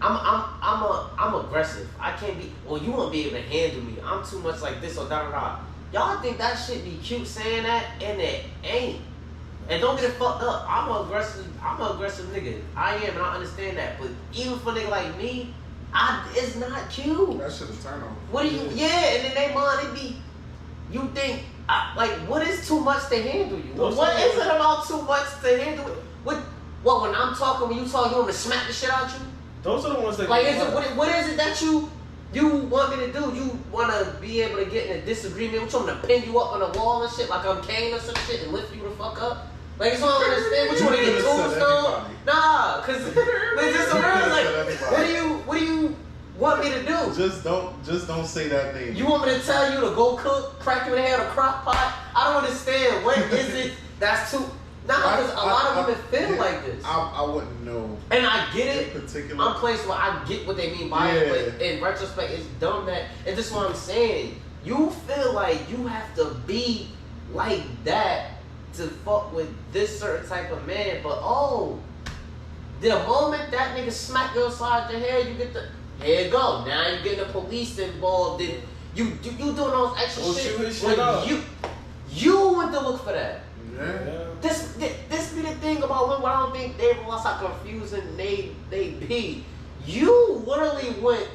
I'm aggressive. I can't be. Well, you won't be able to handle me. I'm too much like this or da da da. Y'all think that shit be cute saying that, and it ain't. And don't get it fucked up. I'm an aggressive nigga. I am, and I understand that. But even for a nigga like me, it's not cute. That shit is turn on. What do you? Yeah, and then they mind it be. You think what is too much to handle you? What is it about too much to handle? What when I'm talking, when you talk, you want me to smack the shit out you? Those are the ones that like. What is it that you want me to do? You want to be able to get in a disagreement with you? Want me to pin you up on a wall and shit like I'm Kane or some shit and lift you the fuck up? Like, it's all I understand. What you want to get tombstone? Nah, cause it's just around like, what do you want me to do? Just don't say that name. You want me to tell you to go cook, crack you in the head with a crock pot? I don't understand. What is it that's too? Nah, because a lot of women feel like this. I wouldn't know. And I get it. In particular. I'm playing so I get what they mean by it, but in retrospect, it's dumb that. And this is what I'm saying. You feel like you have to be like that to fuck with this certain type of man, but the moment that nigga smack you upside your head, you get here you go. Now you getting the police involved, and you doing all this extra shit. You went to look for that. Yeah. This be the thing about women. I don't think they realize how confusing they be. You literally went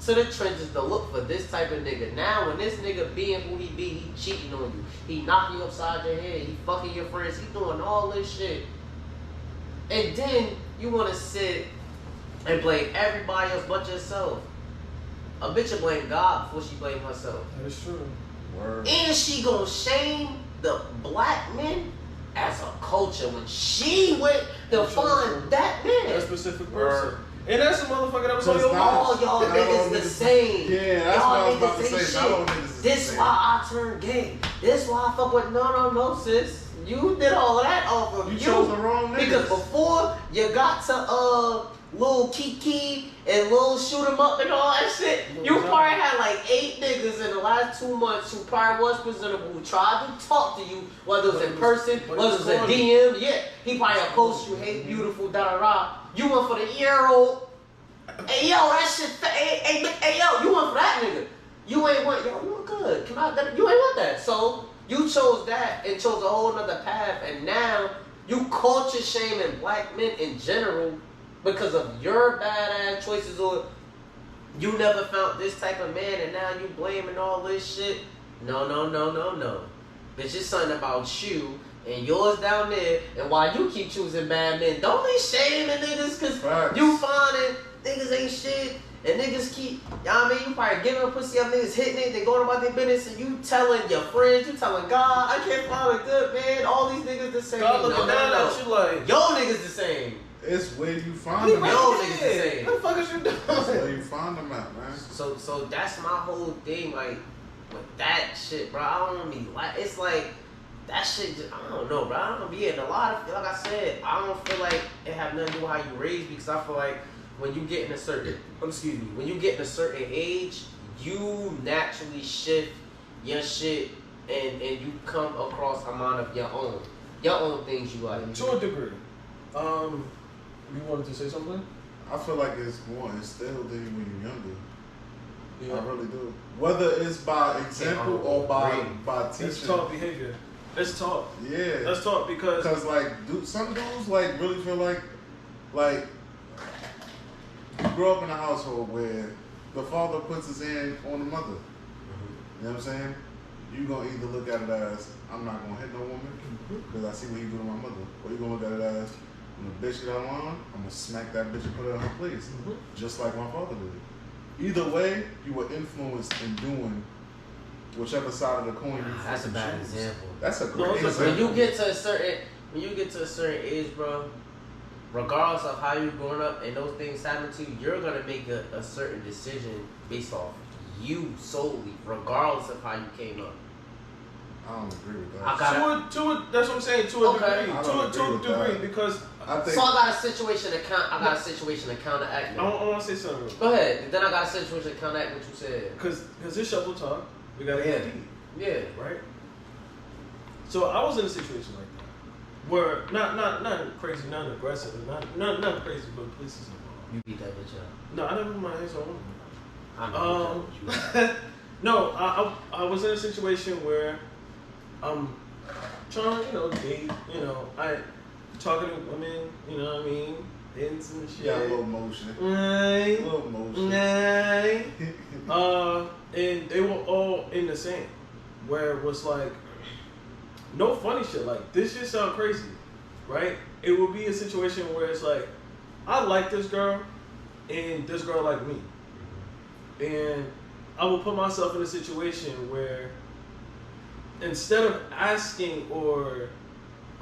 to the trenches to look for this type of nigga. Now when this nigga being who he be, he cheating on you. He knocking you upside your head. He fucking your friends. He doing all this shit. And then you want to sit and blame everybody else but yourself. A bitch will blame God before she blame herself. That is true. Word. And she gonna shame the black men as a culture when she went to find that man. That specific person. And that's the motherfucker that was on your All list. y'all niggas the same. Yeah, that's y'all what I was about to niggas say. ain't Not all shit. niggas is the This same. why I turned gay. This why I fuck with no sis. You did all of that off of you. You chose the wrong niggas. Because before you got to Lil Kiki and Lil Shoot 'em Up and all that shit, you probably had like 8 niggas in the last 2 months who probably was presentable, who tried to talk to you, whether it was in person, whether it was a DM. Yeah, he probably post you, hey beautiful, da da da. You went for the ear-roll. Hey yo, that shit. Hey yo, you went for that nigga. You ain't want. Yo, you look good. Come out. You ain't want that. So you chose that and chose a whole nother path, and now you culture shaming black men in general because of your badass choices, or you never found this type of man, and now you blaming all this shit. No. Bitch, it's something about you and yours down there, and why you keep choosing bad men. Don't be shaming niggas because you finding niggas ain't shit, and niggas keep, you know what I mean? You probably giving a pussy up, niggas hitting it, they going about their business, and you telling your friends, you telling God, I can't find a good man, all these niggas the same. God looking down at you like, yo niggas the same. It's where you find them. Yo niggas the same. What the fuck is you doing? That's where you find them at, man. So that's my whole thing, like, with that shit, bro. I don't be like, it's like, that shit just, I don't know, bro. I don't be in a lot of, like I said, I don't feel like it have nothing to do with how you raised, because I feel like when you get in a certain, when you get in a certain age, you naturally shift your shit and you come across a mind of your own things you like. To a degree. You wanted to say something? I feel like it's more instilled in you when you're younger. Yeah. I really do. Whether it's by example or by teaching. It's taught behavior. It's taught. Yeah. That's taught because like some dudes like really feel like you grow up in a household where the father puts his hand on the mother. You know what I'm saying? You gonna either look at it as I'm not gonna hit no woman because I see what you do to my mother, or you gonna look at it as when the bitch get out of line, I'm gonna smack that bitch and put her in her place, just like my father did. Either way, you were influenced in doing whichever side of the coin. That's a bad example. That's a great example. When you get to a certain age, bro, regardless of how you're growing up and those things happen to you, you're gonna make a certain decision based off you solely, regardless of how you came up. I don't agree with that. That's what I'm saying. To a degree. I To don't a agree with degree, because I think so I got a situation to counteract. I want to say something. Go ahead. Then I got a situation to counteract what you said. Because it's shovel talk. We gotta get deep. Yeah. Right. So I was in a situation like that, where not crazy, not aggressive, not crazy, but police is involved. You beat that bitch up. No, I never put my hands on I know women. No, I was in a situation where I'm trying to, date, I talking to women, you know what I mean, dating some shit. got a little motion. Right. A little motion. Right. And they were all in the same, where it was like, no funny shit, like, this shit sound crazy, right? It would be a situation where it's like, I like this girl, and this girl like me. And I will put myself in a situation where instead of asking or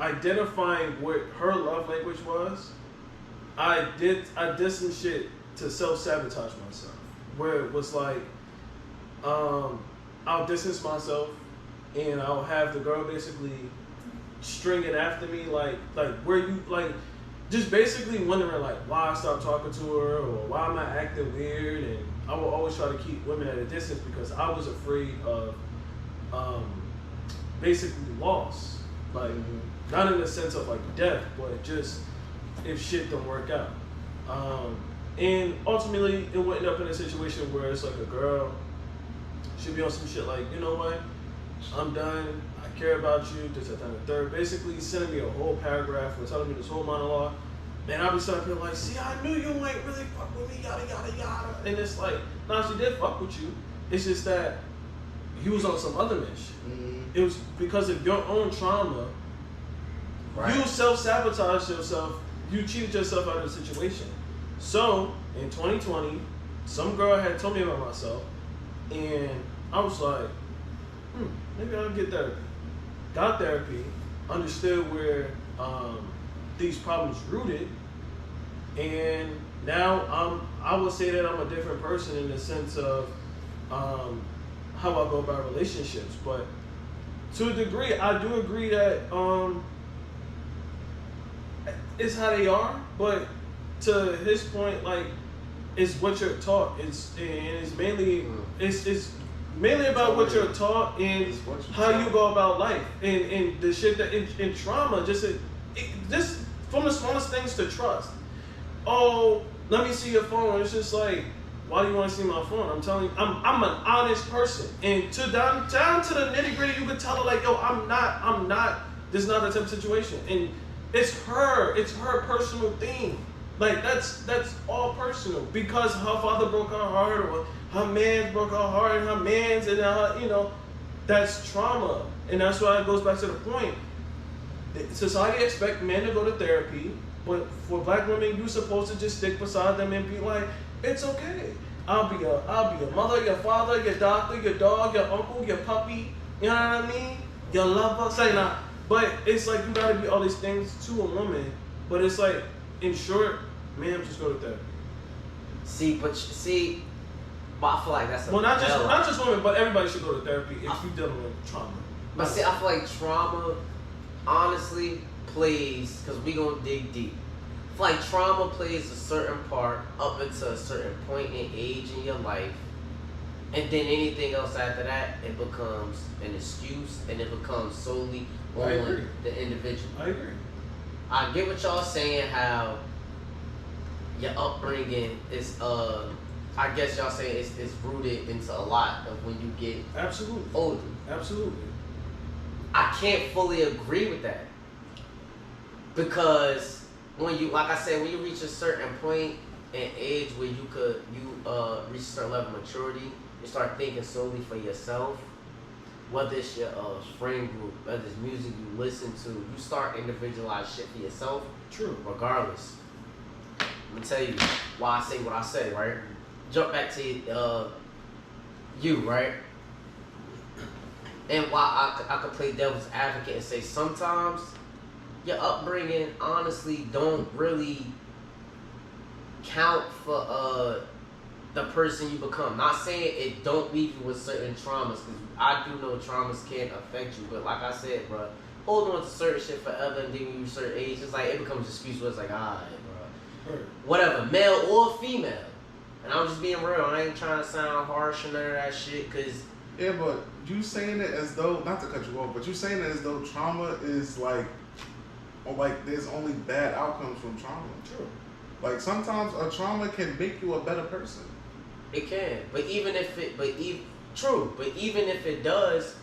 identifying what her love language was, I did some shit to self-sabotage myself. Where it was like, I'll distance myself and I'll have the girl basically stringing after me like where you like, just basically wondering like why I stopped talking to her or why am I acting weird. And I will always try to keep women at a distance because I was afraid of basically loss, like not in the sense of like death, but just if shit don't work out. And ultimately it would end up in a situation where it's like a girl should be on some shit like, you know what, I'm done, I care about you, this, that, and the third, basically sending me a whole paragraph or telling me this whole monologue. And I'll be starting to feel like, see, I knew you ain't really fuck with me, yada, yada, yada. And it's like, nah, she did fuck with you. It's just that you was on some other mission. It was because of your own trauma. Right. You self-sabotaged yourself. You cheated yourself out of the situation. So, in 2020, some girl had told me about myself. And I was like, maybe I'll get therapy. Got therapy. understood where these problems rooted, and now I would say that I'm a different person in the sense of how I go about relationships. But to a degree, I do agree that it's how they are. But to his point, like, it's what you're taught. It's mainly it's mainly about what you're taught and how you go about life and the shit that in trauma, just from the smallest things to trust. Oh, let me see your phone. It's just like, why do you want to see my phone? I'm telling you, I'm an honest person, and down to the nitty gritty, you can tell her like, yo, I'm not. This is not that type of situation, and it's her personal thing. Like that's all personal because her father broke her heart, or her man broke her heart, and her man's, and that's trauma, and that's why it goes back to the point. Society expects men to go to therapy, but for black women, you're supposed to just stick beside them and be like, it's okay. I'll be your mother, your father, your doctor, your dog, your uncle, your puppy. You know what I mean? Your lover. Say not. But it's like you gotta be all these things to a woman. But it's like, in short, man, just go to therapy. But I feel like that's not just women, but everybody should go to therapy if you're dealing with trauma. But see, I feel like trauma, honestly, plays, because we gonna dig deep. I feel like trauma plays a certain part up until a certain point in age in your life, and then anything else after that, it becomes an excuse, and it becomes solely on the individual. I agree. I get what y'all saying, how your upbringing is, I guess y'all saying it's rooted into a lot of when you get older. Absolutely. I can't fully agree with that. Because when you, like I said, when you reach a certain point in age where you reach a certain level of maturity, you start thinking solely for yourself. Whether it's your friend group, whether it's music you listen to, you start individualize shit for yourself. True. Regardless. I'm gonna tell you why I say what I say, right? Jump back to you, right? And why I could play devil's advocate and say sometimes your upbringing honestly don't really count for the person you become. Not saying it don't leave you with certain traumas, because I do know traumas can affect you, but like I said, bro, hold on to certain shit forever, and then when you reach a certain age, it's like it becomes an excuse where it's like, alright, bro, whatever, male or female. And I'm just being real. I ain't trying to sound harsh and none of that shit, because yeah, but you saying it as though, not to cut you off, but you saying it as though trauma is like, or like there's only bad outcomes from trauma. True. Like sometimes a trauma can make you a better person. It can, but even if it does,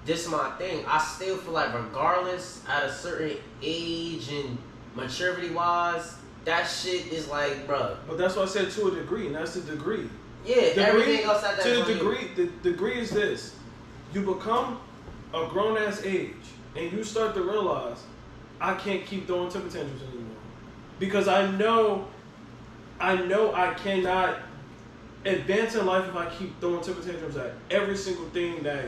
this is my thing. I still feel like regardless, at a certain age and maturity wise, that shit is like, bruh. But that's what I said, to a degree, and that's the degree. Yeah, everything else at that to point. the degree, the degree is this: you become a grown ass age, and you start to realize, I can't keep throwing temper tantrums anymore, because I know I cannot advance in life if I keep throwing temper tantrums at every single thing that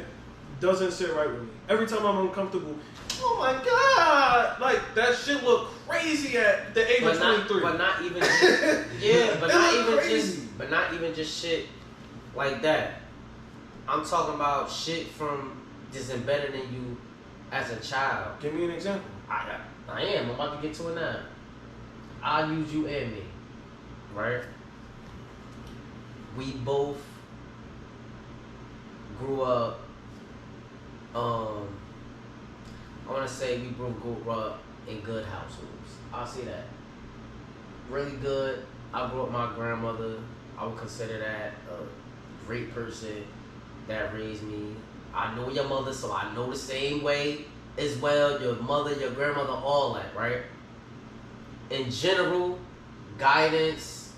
doesn't sit right with me. Every time I'm uncomfortable, oh my god, like that shit look crazy at the age of 23. But not even just, yeah, but not even just shit like that. I'm talking about shit from just embedded in you as a child. Give me an example. I am. I'm about to get to it now. I'll use you and me, right? We both grew up, I want to say we both grew up in good households. I'll say that. Really good. I grew up with my grandmother. I would consider that a great person that raised me. I know your mother, so I know the same way as well. Your mother, your grandmother, all that, right? In general, guidance,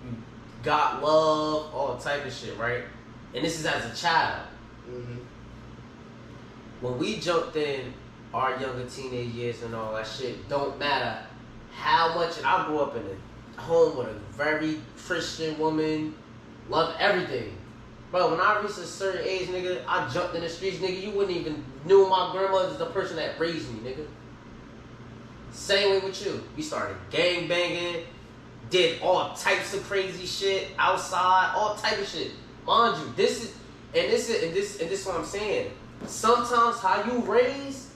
you got love, all type of shit, right? And this is as a child. Mm-hmm. When we jumped in our younger teenage years and all that shit, don't matter how much. And I grew up in a home with a very Christian woman, loved everything. Bro, when I reached a certain age, nigga, I jumped in the streets, nigga, you wouldn't even knew my grandmother's the person that raised me, nigga. Same way with you. We started gang banging, did all types of crazy shit outside, all type of shit. Mind you, this is what I'm saying. Sometimes how you raise,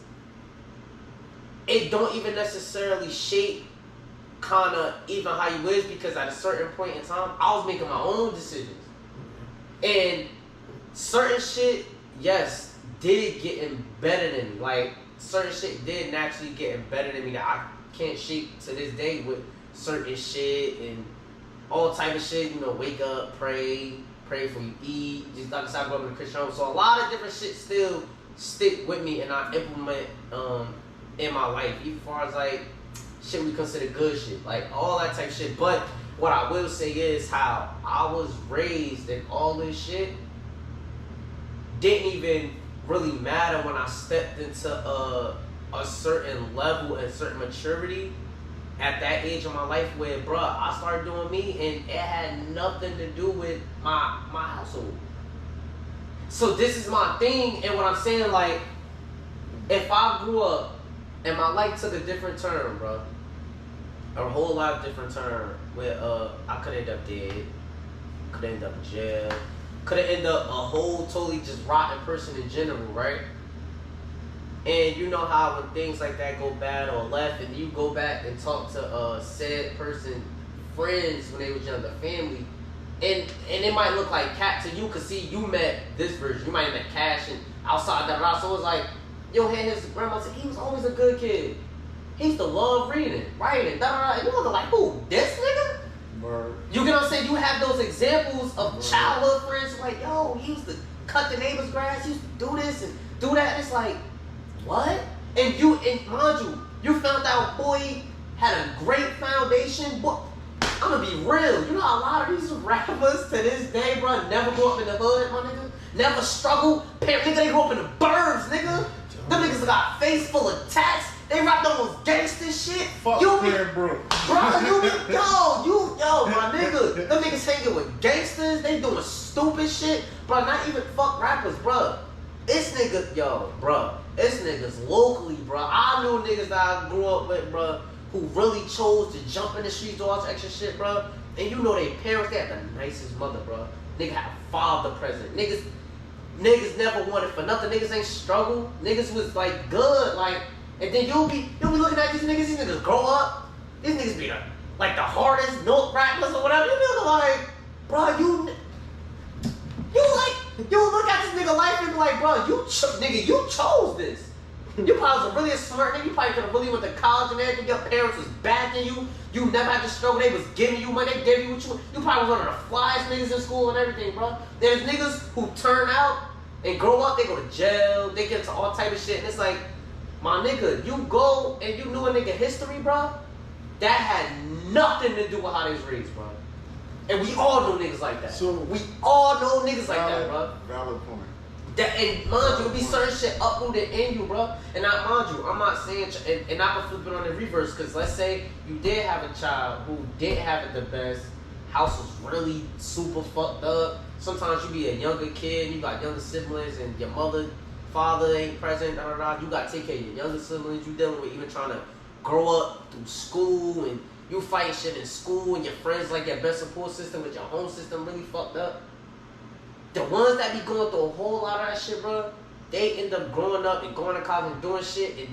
it don't even necessarily shape kinda even how you is, because at a certain point in time, I was making my own decisions. And certain shit, yes, did get embedded in me. Like, certain shit did naturally get embedded in me that I can't shape to this day with certain shit and all type of shit. You know, wake up, pray before you eat. Just like I said, I grew up in a Christian home. So a lot of different shit still stick with me and I implement in my life. Even far as like shit we consider good shit. Like all that type of shit. But what I will say is how I was raised and all this shit didn't even really matter when I stepped into a certain level and certain maturity at that age of my life where, bruh, I started doing me and it had nothing to do with my household. So this is my thing, and what I'm saying, like, if I grew up and my life took a different turn, bruh, a whole lot of different turn, where I could end up dead, could end up in jail, could have ended up a whole totally just rotten person in general, right? And you know how when things like that go bad or left, and you go back and talk to said person, friends when they was younger, family, and it might look like cat to you, cause see, you met this version, you might have met Cash and outside that, so it's like, yo, had his grandma said he was always a good kid. He used to love reading, writing, and you look like, who, this nigga? Word. You get what I'm saying? You have those examples of childhood friends who like, yo, he used to cut the neighbor's grass, he used to do this and do that. And it's like, what? And mind you, you found out boy had a great foundation. But I'm gonna be real. You know a lot of these rappers to this day, bro, never grew up in the hood, my nigga. Never struggled. Nigga, they grew up in the burbs, nigga. Them niggas got face full of tats. They rapped on those gangster shit. Fuck you Clear Brook. Bro, yo, my nigga. Them niggas hanging with gangsters. They doing stupid shit. Bro, not even fuck rappers, bro. It's niggas, yo, bro. It's niggas locally, bro. I knew niggas that I grew up with, bro, who really chose to jump in the streets, do all this extra shit, bro. And you know their parents, they had the nicest mother, bro. Nigga had a father present. Niggas never wanted for nothing. Niggas ain't struggle. Niggas was like good, like. And then you'll be looking at these niggas grow up. These niggas be like the hardest milk rappers or whatever. You nigga like, bro, you look at this nigga life and be like, bro, you chose this. You probably was really a smart nigga. You probably could have really went to college and everything. Your parents was backing you. You never had to struggle. They was giving you money. They gave you what you probably was one of the flyest niggas in school and everything, bro. There's niggas who turn out and grow up. They go to jail. They get into all type of shit. And it's like, my nigga, you go and you knew a nigga history, bro. That had nothing to do with how they was raised, bro. And we all know niggas like that. So we all know niggas like that, bro. Valid point. And mind you, it'll be certain shit uprooted in you, bro. And I, mind you, I'm not saying, and I can flip it on the reverse, because let's say you did have a child who didn't have it the best, house was really super fucked up. Sometimes you be a younger kid, you got younger siblings, and your father ain't present, you gotta take care of your younger siblings, you dealing with even trying to grow up through school, and you fight shit in school, and your friends like your best support system, but your home system really fucked up. The ones that be going through a whole lot of that shit, bro, they end up growing up and going to college and doing shit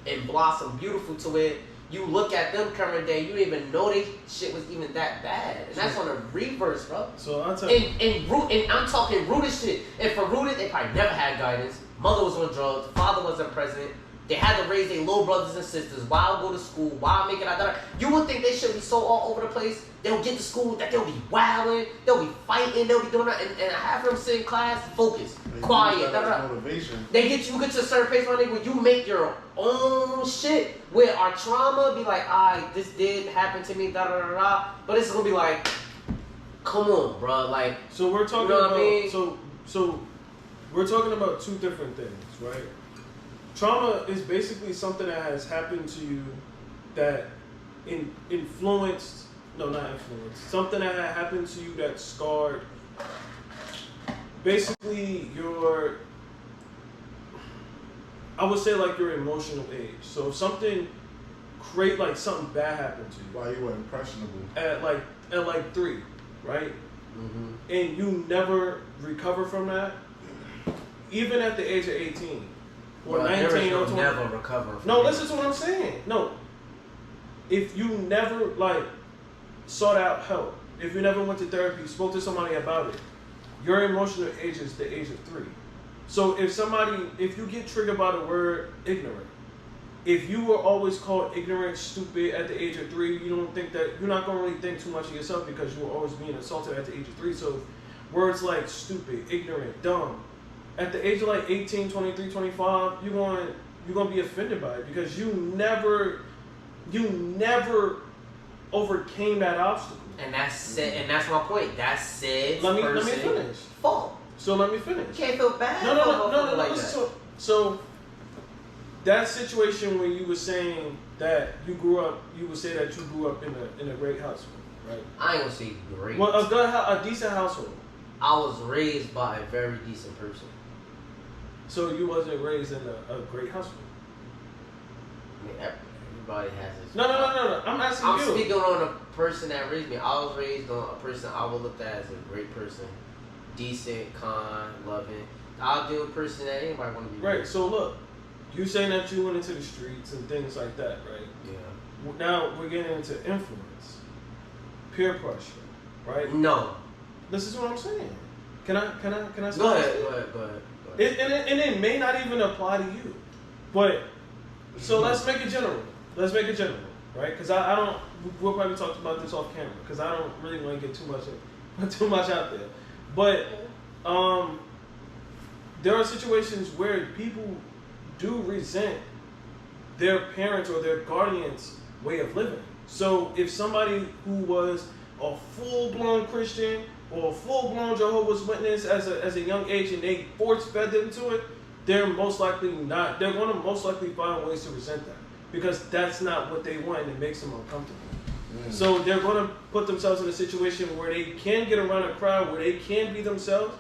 and blossom beautiful to where you look at them current day, you don't even know they shit was even that bad. And that's on the reverse, bro. So I'll tell you. And I'm talking rooted shit. And for rooted, they probably never had guidance. Mother was on drugs, father wasn't present. They had to raise their little brothers and sisters while go to school, while making out. You would think they should be so all over the place. They'll get to school, that they'll be wilding, they'll be fighting, they'll be doing that, and have them sit in class, focused, quiet. Motivation. They get to a certain place, my nigga, where you make your own shit. Where our trauma be like, this did happen to me, but it's gonna be like, come on, bro, like. So we're talking you know about. What I mean? So we're talking about two different things, right? Trauma is basically something that has happened to you that something that had happened to you that scarred I would say like your emotional age. So if something like something bad happened to you While you were impressionable. at like 3, right? Mm-hmm. And you never recover from that, even at the age of 18 or 19 or 20. Never recover from No, it. listen to what I'm saying. No. If you never like sought out help, if you never went to therapy, spoke to somebody about it, your emotional age is the age of 3. So if you get triggered by the word ignorant, if you were always called ignorant, stupid at the age of 3, you don't think that you're not gonna really think too much of yourself because you were always being assaulted at the age of 3. So words like stupid, ignorant, dumb, at the age of like 18, 23, 25, you're gonna be offended by it because you never overcame that obstacle. And that's my point. That's said Let me person's finish. fault. So let me finish. You can't feel bad. No. Like Listen, that. so that situation when you were saying that you grew up in a great household, right? I ain't gonna say great. Well, a decent household. I was raised by a very decent person. So you wasn't raised in a great household. I mean, everybody has this. No. I'm asking I'm you. speaking on a person that raised me. I was raised on a person I would look at as a great person, decent, kind, loving. I'll do a person that anybody want to be. Right. with. So look, you saying that you went into the streets and things like that, right? Yeah. Now we're getting into influence, peer pressure, right? No. This is what I'm saying. Can I start? Go ahead. And it may not even apply to you, but so let's make it general. Right? Because I don't. We'll probably talk about this off camera because I don't really want to get too much out there. But there are situations where people do resent their parents or their guardians' way of living. So if somebody who was a full-blown Christian or a full-blown Jehovah's Witness as a young age and they force-fed them to it, they're going to most likely find ways to resent that because that's not what they want and it makes them uncomfortable. So they're going to put themselves in a situation where they can get around a crowd, where they can be themselves,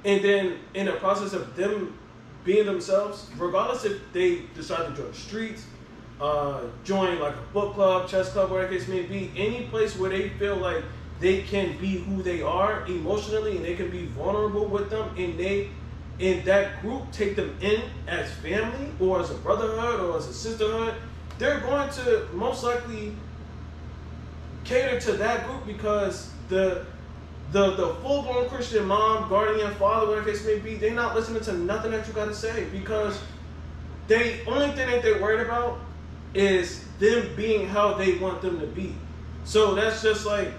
and then in the process of them being themselves, regardless if they decide to join the streets, join like a book club, chess club, whatever the case may be, any place where they feel like they can be who they are emotionally and they can be vulnerable with them and they in that group take them in as family or as a brotherhood or as a sisterhood, they're going to most likely cater to that group because the full-blown Christian mom, guardian, father, whatever the case may be, they're not listening to nothing that you got to say because the only thing that they're worried about is them being how they want them to be. So that's just like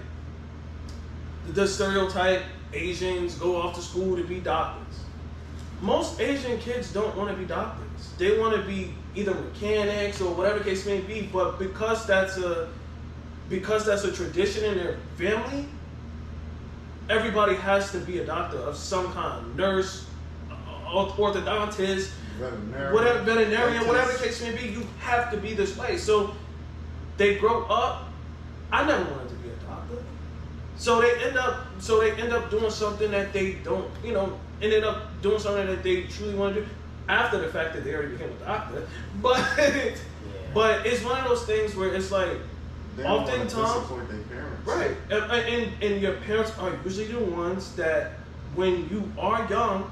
the stereotype, Asians go off to school to be doctors. Most Asian kids don't want to be doctors. They want to be either mechanics or whatever the case may be, but because that's a tradition in their family, everybody has to be a doctor of some kind, nurse, orthodontist, veterinarian, whatever the case may be. You have to be this way. So they grow up. I never wanted to be a doctor. So they end up doing something that they don't, ended up doing something that they truly want to do after the fact that they already became a doctor. But but it's one of those things where it's like they don't oftentimes want to disappoint their parents. Right. And your parents are usually the ones that when you are young,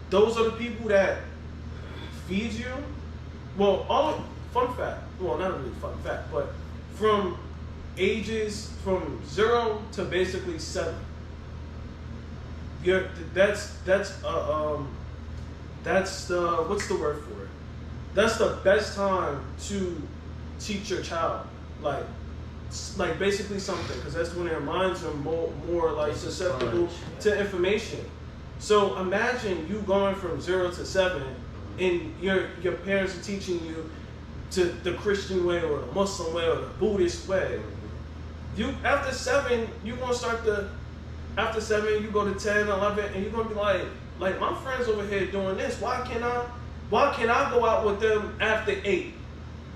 those are the people that feed you. Well, fun fact. Well, not really fun fact, but from ages from 0 to basically 7. That's the what's the word for it? That's the best time to teach your child like basically something because that's when their minds are more like susceptible to information. So imagine you going from 0 to 7 and your parents are teaching you to the Christian way or the Muslim way or the Buddhist way. After 7 you go to 10, 11 and you're gonna be like my friends over here doing this. Why can't I go out with them after 8?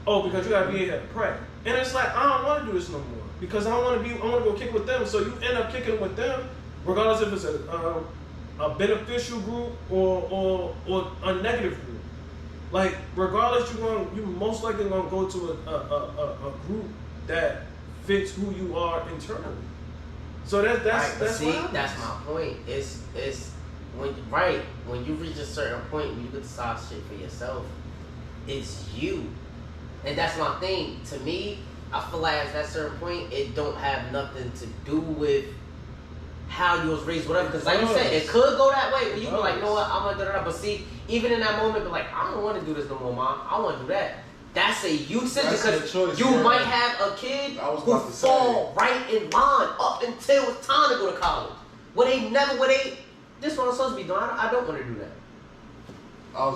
Oh, because you gotta be here to pray. And it's like I don't want to do this no more because I want to go kick with them. So you end up kicking with them, regardless if it's a beneficial group or a negative group. Like, regardless, you most likely gonna go to a group that fits who you are internally. So that's see, what happens. that's my point. It's when you reach a certain point where you can decide shit for yourself, it's you, and that's my thing. To me, I feel like at that certain point, it don't have nothing to do with how you was raised, whatever. Because like you said, it could go that way. Where you be like, you know what, I'm gonna do that. But see, even in that moment, be like, I don't want to do this no more, mom. I want to do that. That's a you decision because you might have a kid who fall right in line up until it's time to go to college. This is what I'm supposed to be doing. I don't want to do that.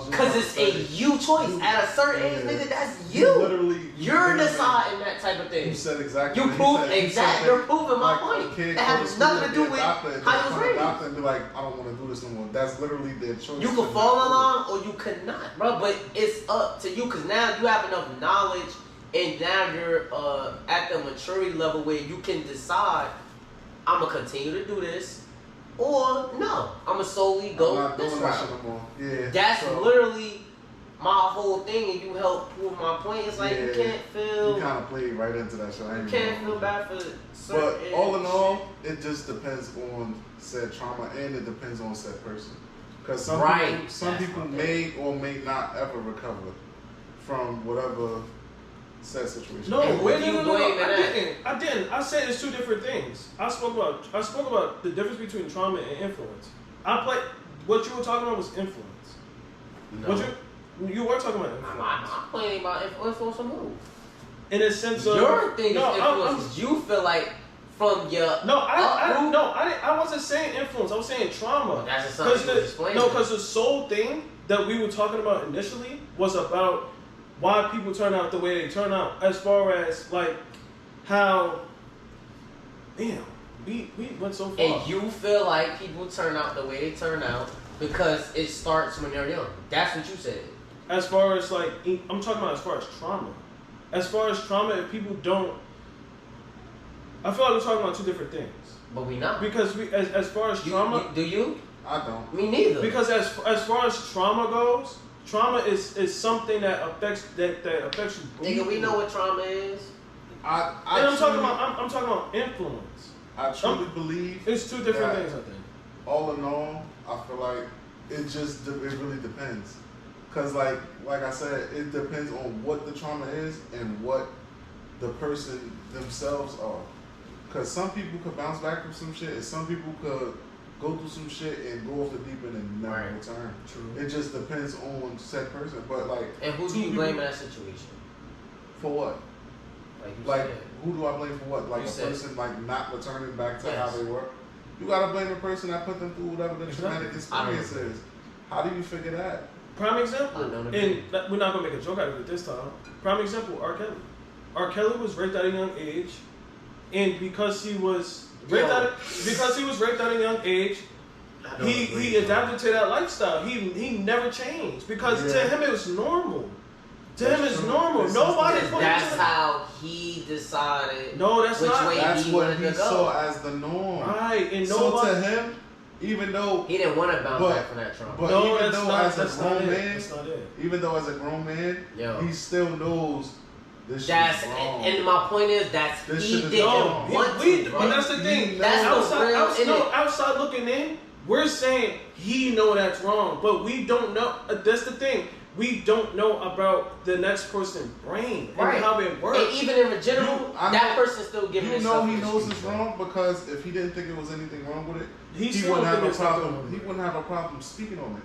Because it's a you choice. At a certain age, nigga, that's you. You're deciding that type of thing. You said exactly. You're proving my point. That has nothing to do with how you was raised. Doctor and be like, I don't want to do this no more. That's literally their choice. You can fall in line or you could not, bro. But it's up to you because now you have enough knowledge and now you're at the maturity level where you can decide, I'm gonna continue to do this. Or no, I'ma solely go this route. Yeah, that's literally my whole thing, and you help prove my point. It's like you can't feel. You kind of played right into that shit. You can't feel bad for certain. But all in all, it just depends on said trauma, and it depends on said person. Because some people may or may not ever recover from whatever said situation. No, I didn't. I said it's two different things. I spoke about the difference between trauma and influence. What you were talking about was influence. No. You were talking about influence. I'm playing about influence and move. In a sense of your thing is influence. You feel like from your I wasn't saying influence. I was saying trauma. Well, that's just something you explain. No, because the sole thing that we were talking about initially was about why people turn out the way they turn out, as far as like how, damn, we went so far. And you feel like people turn out the way they turn out because it starts when they're young. That's what you said. As far as like, I'm talking about as far as trauma. As far as trauma, if people don't, I feel like we're talking about two different things. But we not. Because as far as trauma, do you? I don't. Me neither. Because as far as trauma goes. Trauma is something that affects you. Nigga, we know what trauma is. I'm talking about influence. I truly believe it's two different things. I think. All in all, I feel like it really depends. Cause like I said, it depends on what the trauma is and what the person themselves are. Cause some people could bounce back from some shit, and some people could go through some shit and go off the deep end and never return. True. It just depends on said person. But like, and who do you blame in that situation? For what? Like who do I blame for what? Like person like not returning back to how they were. You gotta blame the person that put them through whatever the traumatic experience is. How do you figure that? Prime example, and we're not gonna make a joke out of it this time. Prime example, R. Kelly. R. Kelly was raped at a young age, and because he was raped at a young age, he adapted to that lifestyle. He never changed because to him it was normal. To him it's normal. Nobody. That's how he decided. No, that's which not. Way that's he what he to go. saw as the norm. Right, and so to him, even though he didn't want to bounce back from that trauma. But no, even though as a grown man, that's not it. Even though as a grown man, he still knows. This that's shit is wrong. And my point is he didn't want to. But that's the thing. That's outside looking in, we're saying he know that's wrong, but we don't know. That's the thing. We don't know about the next person's brain and how it works. And even in general, that person's still giving himself. He knows it's wrong because if he didn't think it was anything wrong with it, he wouldn't have a problem speaking on it.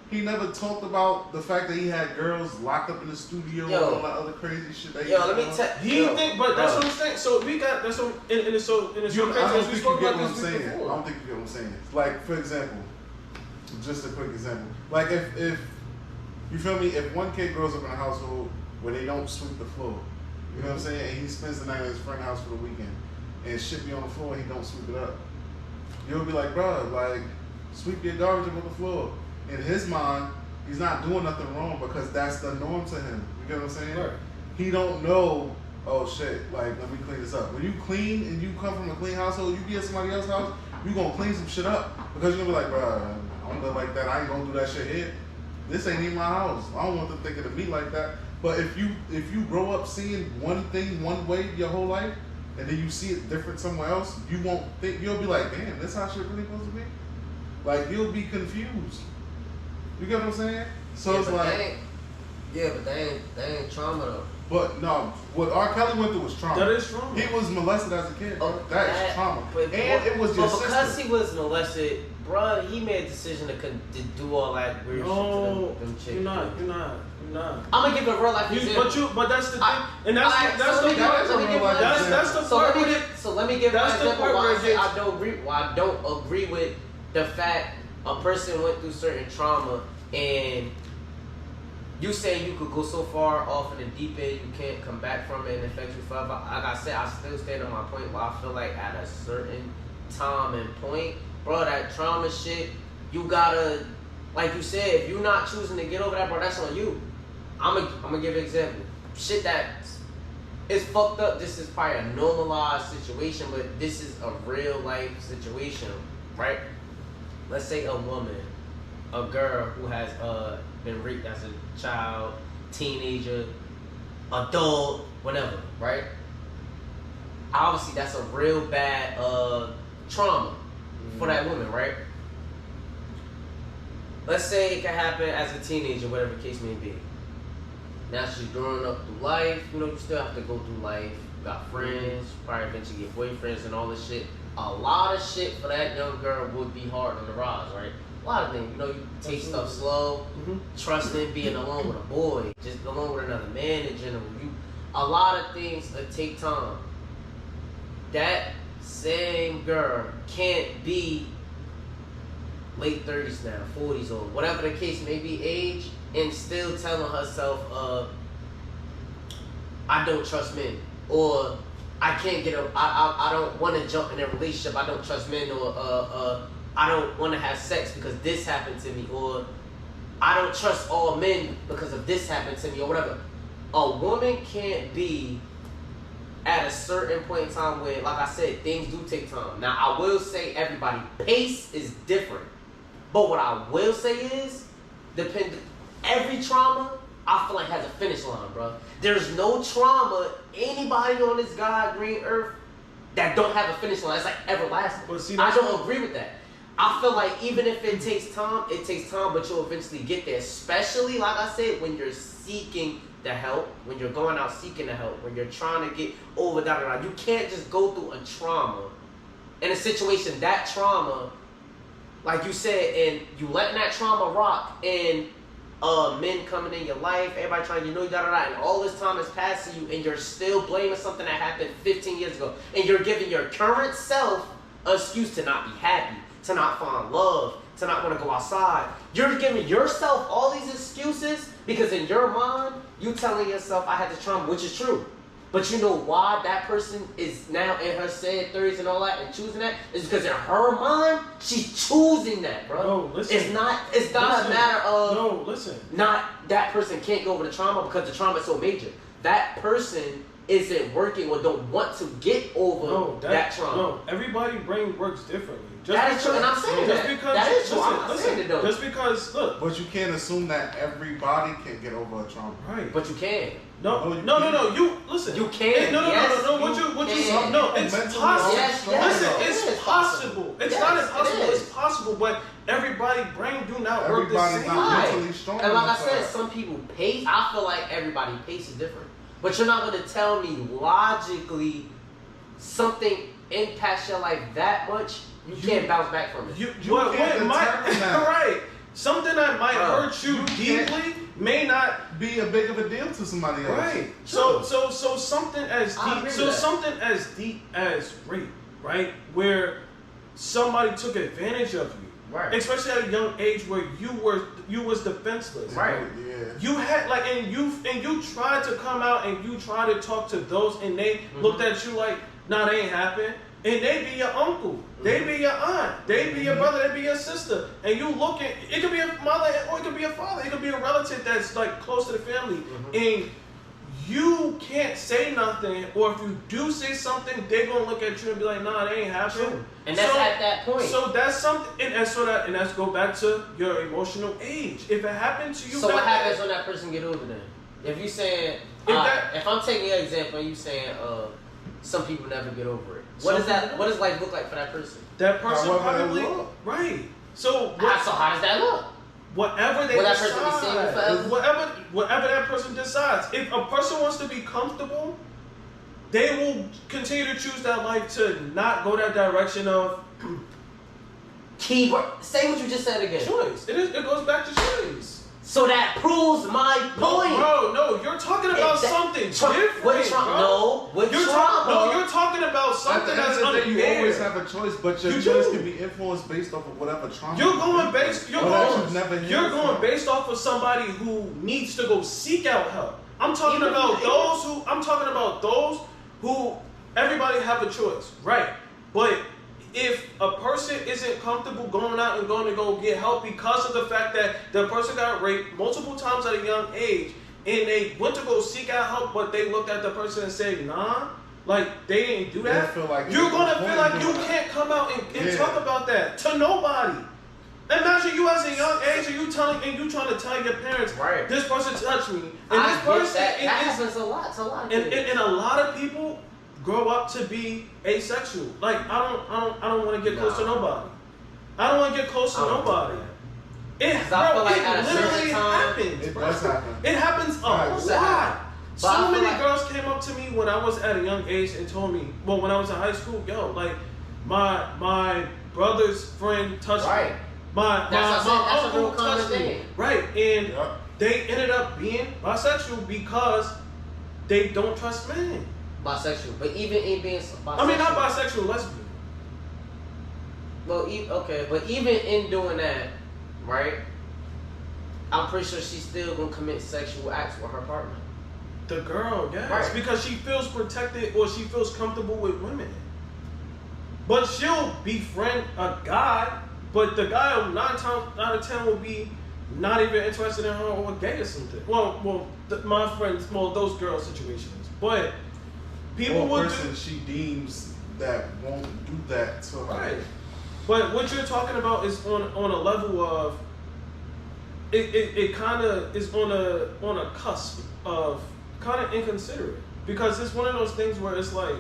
He never talked about the fact that he had girls locked up in the studio and all that other crazy shit. That let me tell but that's what I'm saying. So we got that's what I don't think you get what I'm saying. I don't think you get what I'm saying. Like for example, just a quick example. Like if you feel me, if one kid grows up in a household where they don't sweep the floor, you know what I'm saying, and he spends the night at his friend's house for the weekend, and shit be on the floor and he don't sweep it up, you'll be like, bro, like sweep your garbage up on the floor. In his mind, he's not doing nothing wrong because that's the norm to him. You get what I'm saying? Right. He don't know, oh shit, like let me clean this up. When you clean and you come from a clean household, you be at somebody else's house, you gonna clean some shit up because you're gonna be like, bro, I don't live like that. I ain't gonna do that shit here. this ain't even my house. I don't want them thinking of me like that. But if you grow up seeing one thing one way your whole life, and then you see it different somewhere else, you won't think, you'll be like, damn, that's how shit really supposed to be? Like, you'll be confused. You get what I'm saying? So yeah, it's like... but they ain't trauma though. But no, what R. Kelly went through was trauma. That is trauma. He was molested as a kid. Bro. That is trauma. But, it was your but because sister. he was molested, bruh, he made a decision to do all that weird shit to them chicks. You're not. I'm gonna give it a real life example. But that's the thing, and that's the part. So let me give an example why where I don't agree with the fact a person went through certain trauma and you saying you could go so far off in the deep end you can't come back from it and affect you forever. Like I said, I still stand on my point where I feel like at a certain time and point, bro, that trauma shit, you gotta, like you said, if you're not choosing to get over that, bro, that's on you. I'm gonna give an example. Shit that is fucked up. This is probably a normalized situation, but this is a real life situation, right? Let's say a woman, a girl who has been raped as a child, teenager, adult, whatever, right? Obviously, that's a real bad trauma for that woman, right? Let's say it can happen as a teenager, whatever the case may be. Now she's growing up through life. You know, you still have to go through life. You got friends, probably eventually get boyfriends and all this shit. A lot of shit for that young girl would be hard on the rise, right? A lot of things. You know, you take stuff slow, trusting, being alone with a boy, just alone with another man in general. A lot of things that take time. That same girl can't be late 30s now, 40s or whatever the case may be, age, and still telling herself, I don't trust men, or I can't get up, I don't want to jump in a relationship, I don't trust men, or I don't want to have sex because this happened to me, or I don't trust all men because of this happened to me, or whatever. A woman can't be at a certain point in time where, like I said, things do take time. Now, I will say everybody, pace is different. But what I will say is, every trauma, I feel like has a finish line, bro. There's no trauma, anybody on this God green earth that don't have a finish line. It's like everlasting. But see, I don't agree with that. I feel like even if it takes time, but you'll eventually get there. Especially, like I said, when you're seeking the help, when you're going out seeking the help, when you're trying to get over that. You can't just go through a trauma, in a situation, that trauma, like you said, and you letting that trauma rock, and men coming in your life, everybody trying, and all this time has passed to you, and you're still blaming something that happened 15 years ago, and you're giving your current self an excuse to not be happy, to not find love, to not want to go outside. You're giving yourself all these excuses because in your mind, you telling yourself, I had the trauma, which is true. But you know why that person is now in her sad 30s and all that and choosing that? Is because in her mind, she's choosing that, bro. No, listen. It's not a matter of... No, listen. Not that person can't go over the trauma because the trauma is so major. That person isn't working or don't want to get over that trauma. No, everybody's brain works differently. That is true, and I'm saying that. That is true. I'm not saying it though. Just because, look. But you can't assume that everybody can get over a trauma. Right. But you can. No. You listen. You can. No. It's possible. Yes, listen, it's possible. It's yes, not impossible. it is. It's possible, but everybody's brain do not work the Everybody's same. not mentally strong. And like I said, some people pace. I feel like everybody's pace is different. But you're not going to tell me logically something impacts your life that much. You can't bounce back from it. You can't determine that. Right. Something that might hurt you deeply may not be a big of a deal to somebody else. Right. So something as deep. So something as deep as rape, right? Where somebody took advantage of you, right? Especially at a young age where you was defenseless, right? Yeah. You had and you tried to come out and you tried to talk to those, and they looked at you like, nah, that ain't happen. And they be your uncle, they be your aunt, they be your brother, they be your sister. And you look at, it could be a mother or it could be a father, it could be a relative that's like close to the family. And you can't say nothing, or if you do say something, they're gonna look at you and be like, nah, that ain't happening. True. And that's at that point. So that's something, and that's go back to your emotional age. If it happened to you, so what happens when that person get older then? If you saying, if I'm taking your example, and you saying, some people never get over it. What does life look like for that person? That person probably right. So how does that look? Whatever they decide, whatever that person decides. If a person wants to be comfortable, they will continue to choose that life to not go that direction of keyword. Say what you just said again. Choice. It goes back to choice. So that proves my point. Bro, no, you're talking about something different. You're talking about something that's unfair. You always have a choice, but your choice can be influenced based off of whatever trauma. You're going based off of somebody who needs to go seek out help. I'm talking about those who everybody have a choice, right? But if a person isn't comfortable going out and going to go get help because of the fact that the person got raped multiple times at a young age and they went to go seek out help, but they looked at the person and said, nah, like they didn't do that, you're going to feel like you can't come out and talk about that to nobody. Imagine you as a young age and you trying to tell your parents, right, this person touched me. And this person that happens a lot to a lot of people. And a lot of people grow up to be asexual. Like I don't want to get close to nobody. I don't want to get close to nobody. It literally happens. It does happen. It happens a lot. So many girls came up to me when I was at a young age and told me, well, when I was in high school, yo, like my brother's friend touched me. My uncle touched me. Right, and they ended up being bisexual because they don't trust men. Bisexual, but even in being bisexual. I mean, not bisexual, lesbian. Well, okay, but even in doing that, right? I'm pretty sure she's still gonna commit sexual acts with her partner. The girl, yes, right. Because she feels protected or she feels comfortable with women. But she'll befriend a guy, but the guy 9 times out of 10 will be not even interested in her or gay or something. My friends, those girl situations, but. People would she deems that won't do that to her. Right. But what you're talking about is on a level of it kind of is on a cusp of kind of inconsiderate, because it's one of those things where it's like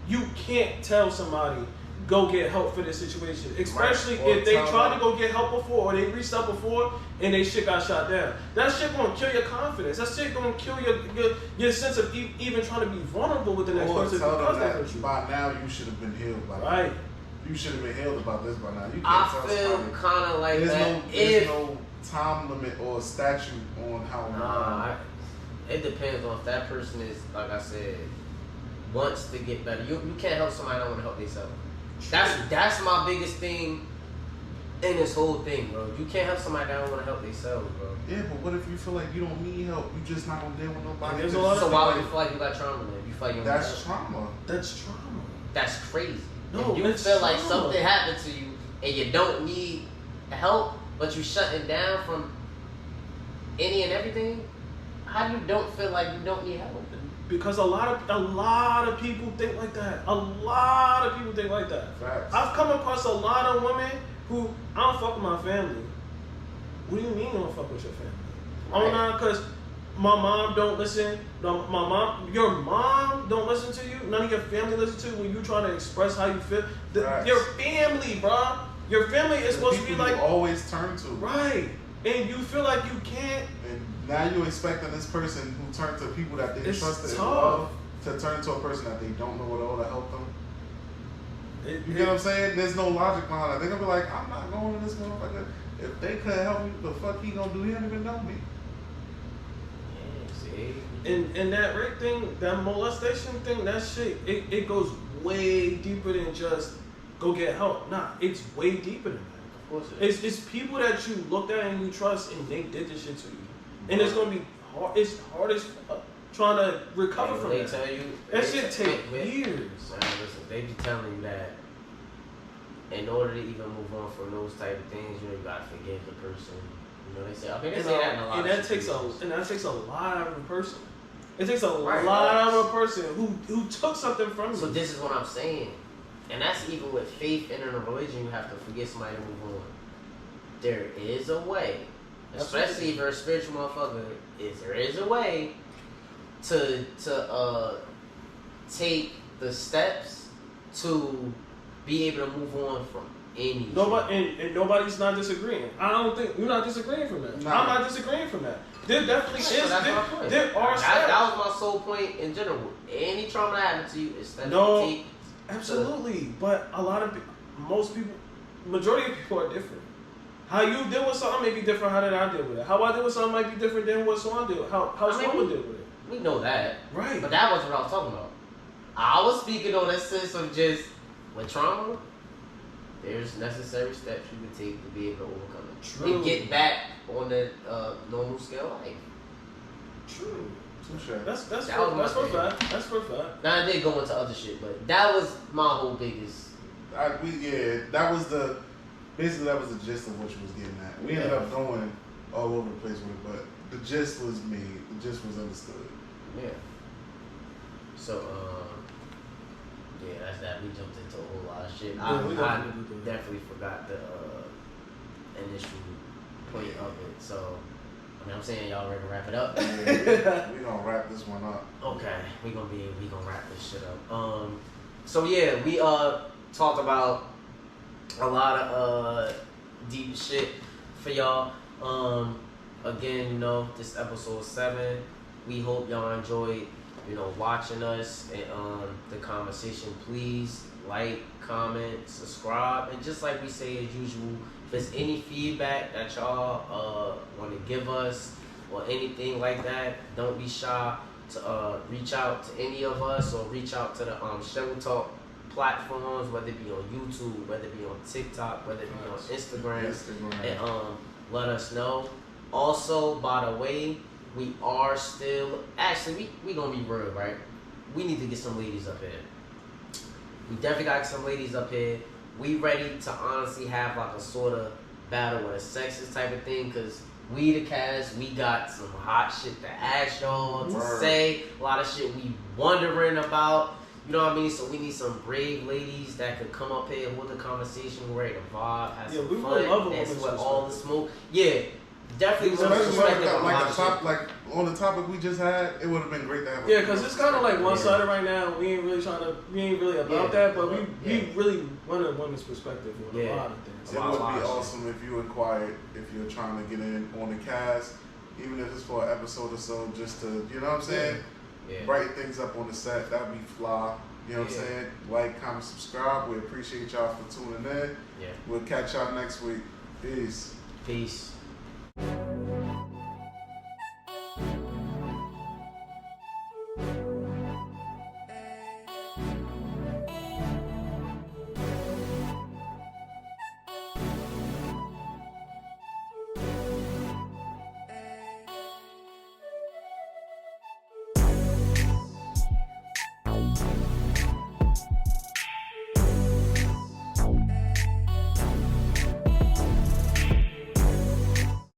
you can't tell somebody go get help for this situation, especially if they tried to go get help before or they reached out before and they shit got shot down. That shit gonna kill your confidence. That shit gonna kill your sense of even trying to be vulnerable with the next person. Tell them that by now you should have been healed by right. You should have been healed about this by now. You can't I feel kind of like there's no time limit or statute on how long. It depends on if that person is, like I said, wants to get better. You can't help somebody that don't want to help themselves. That's my biggest thing in this whole thing, bro. You can't help somebody that don't want to help themselves, bro. Yeah, but what if you feel like you don't need help? You just not gonna deal with nobody. So why would you feel like you got trauma then? You feel like you don't That's trauma. That's trauma. That's crazy. No, if you feel like something happened to you and you don't need help, but you shutting down from any and everything, how do you don't feel like you don't need help? Because a lot of people think like that. A lot of people think like that. Facts. I've come across a lot of women who, I don't fuck with my family. What do you mean you don't fuck with your family? Right. Oh no, because my mom don't listen. Your mom don't listen to you. None of your family listen to you when you try to express how you feel. Your family, bro. Your family is supposed to be like you always turn to. Right. And you feel like you can't. And now you're expecting this person who turned to people that they trusted and love to turn to a person that they don't know what all to help them. You get what I'm saying? There's no logic behind that. They're gonna be like, I'm not going to this motherfucker. If they couldn't help me, the fuck he gonna do? He don't even know me. And that rape thing, that molestation thing, that shit, it goes way deeper than just go get help. Nah, it's way deeper than that. Of course it's people that you looked at and you trust and they did this shit to you. And it's gonna be hard. It's hard as fuck trying to recover from they that. Tell you, that shit take years. Man, listen, they be telling you that in order to even move on from those type of things, you gotta forgive the person. You know, they say, I mean, they say that in a lot. And that takes a lot out of a person. It takes a lot of a person who took something from you. So this is what I'm saying. And that's even with faith and in a religion, you have to forget somebody to move on. There is a way, especially if you're a spiritual motherfucker, there is a way to take the steps to be able to move on from any. And nobody's not disagreeing. I don't think you're not disagreeing from that. No. I'm not disagreeing from that. There definitely So is. that's my point. There are steps. That was my sole point in general. Any trauma that happened to you is steps No, to take. absolutely. But a lot of most people, majority of people are different. How you deal with something may be different. How did I deal with it? How I deal with something might be different than what Swan did. How Swan would deal with it. We know that. Right. But that wasn't what I was talking about. I was speaking on that sense of just with trauma, there's necessary steps you can take to be able to overcome it. True. And get back on the normal scale of life. True. Touche. That's That for was my fact. That's for fact. Now I did go into other shit, but that was my whole biggest. That was basically that was the gist of what you was getting at. We ended up going all over the place with it, but the gist was made. The gist was understood. Yeah. So, yeah, that's that. We jumped into a whole lot of shit. Yeah, I definitely forgot the initial point of it. So, I mean, I'm saying y'all ready to wrap it up. Yeah, we gonna wrap this one up. Okay, we gonna wrap this shit up. So yeah, we talked about a lot of deep shit for y'all. Again, you know, this episode 7. We hope y'all enjoyed, you know, watching us and the conversation. Please like, comment, subscribe, and just like we say as usual, if there's any feedback that y'all want to give us or anything like that, don't be shy to reach out to any of us or reach out to the ShovelTalk platforms, whether it be on YouTube, whether it be on TikTok, whether it be on Instagram. And let us know. Also, by the way, we are still actually we gonna be real, right? We need to get some ladies up here. We definitely got some ladies up here. We ready to honestly have like a sort of battle with a sexist type of thing, cause we the cast, we got some hot shit to ask y'all to say, a lot of shit we wondering about. You know what I mean? So we need some brave ladies that could come up here, hold the conversation, ready to vibe, have some we fun, would love a dance woman's with all the smoke. Yeah, definitely. Like on the topic we just had, it would have been great to have. Yeah, because it's kind of like one-sided right now. We ain't really about that, but we really want a woman's perspective on a lot of things. It would be awesome if you inquired, if you're trying to get in on the cast, even if it's for an episode or so, just to, you know what I'm saying? Yeah. Brighten things up on the set. That'd be fly. You know what I'm saying? Like, comment, subscribe. We appreciate y'all for tuning in. Yeah. We'll catch y'all next week. Peace. Peace.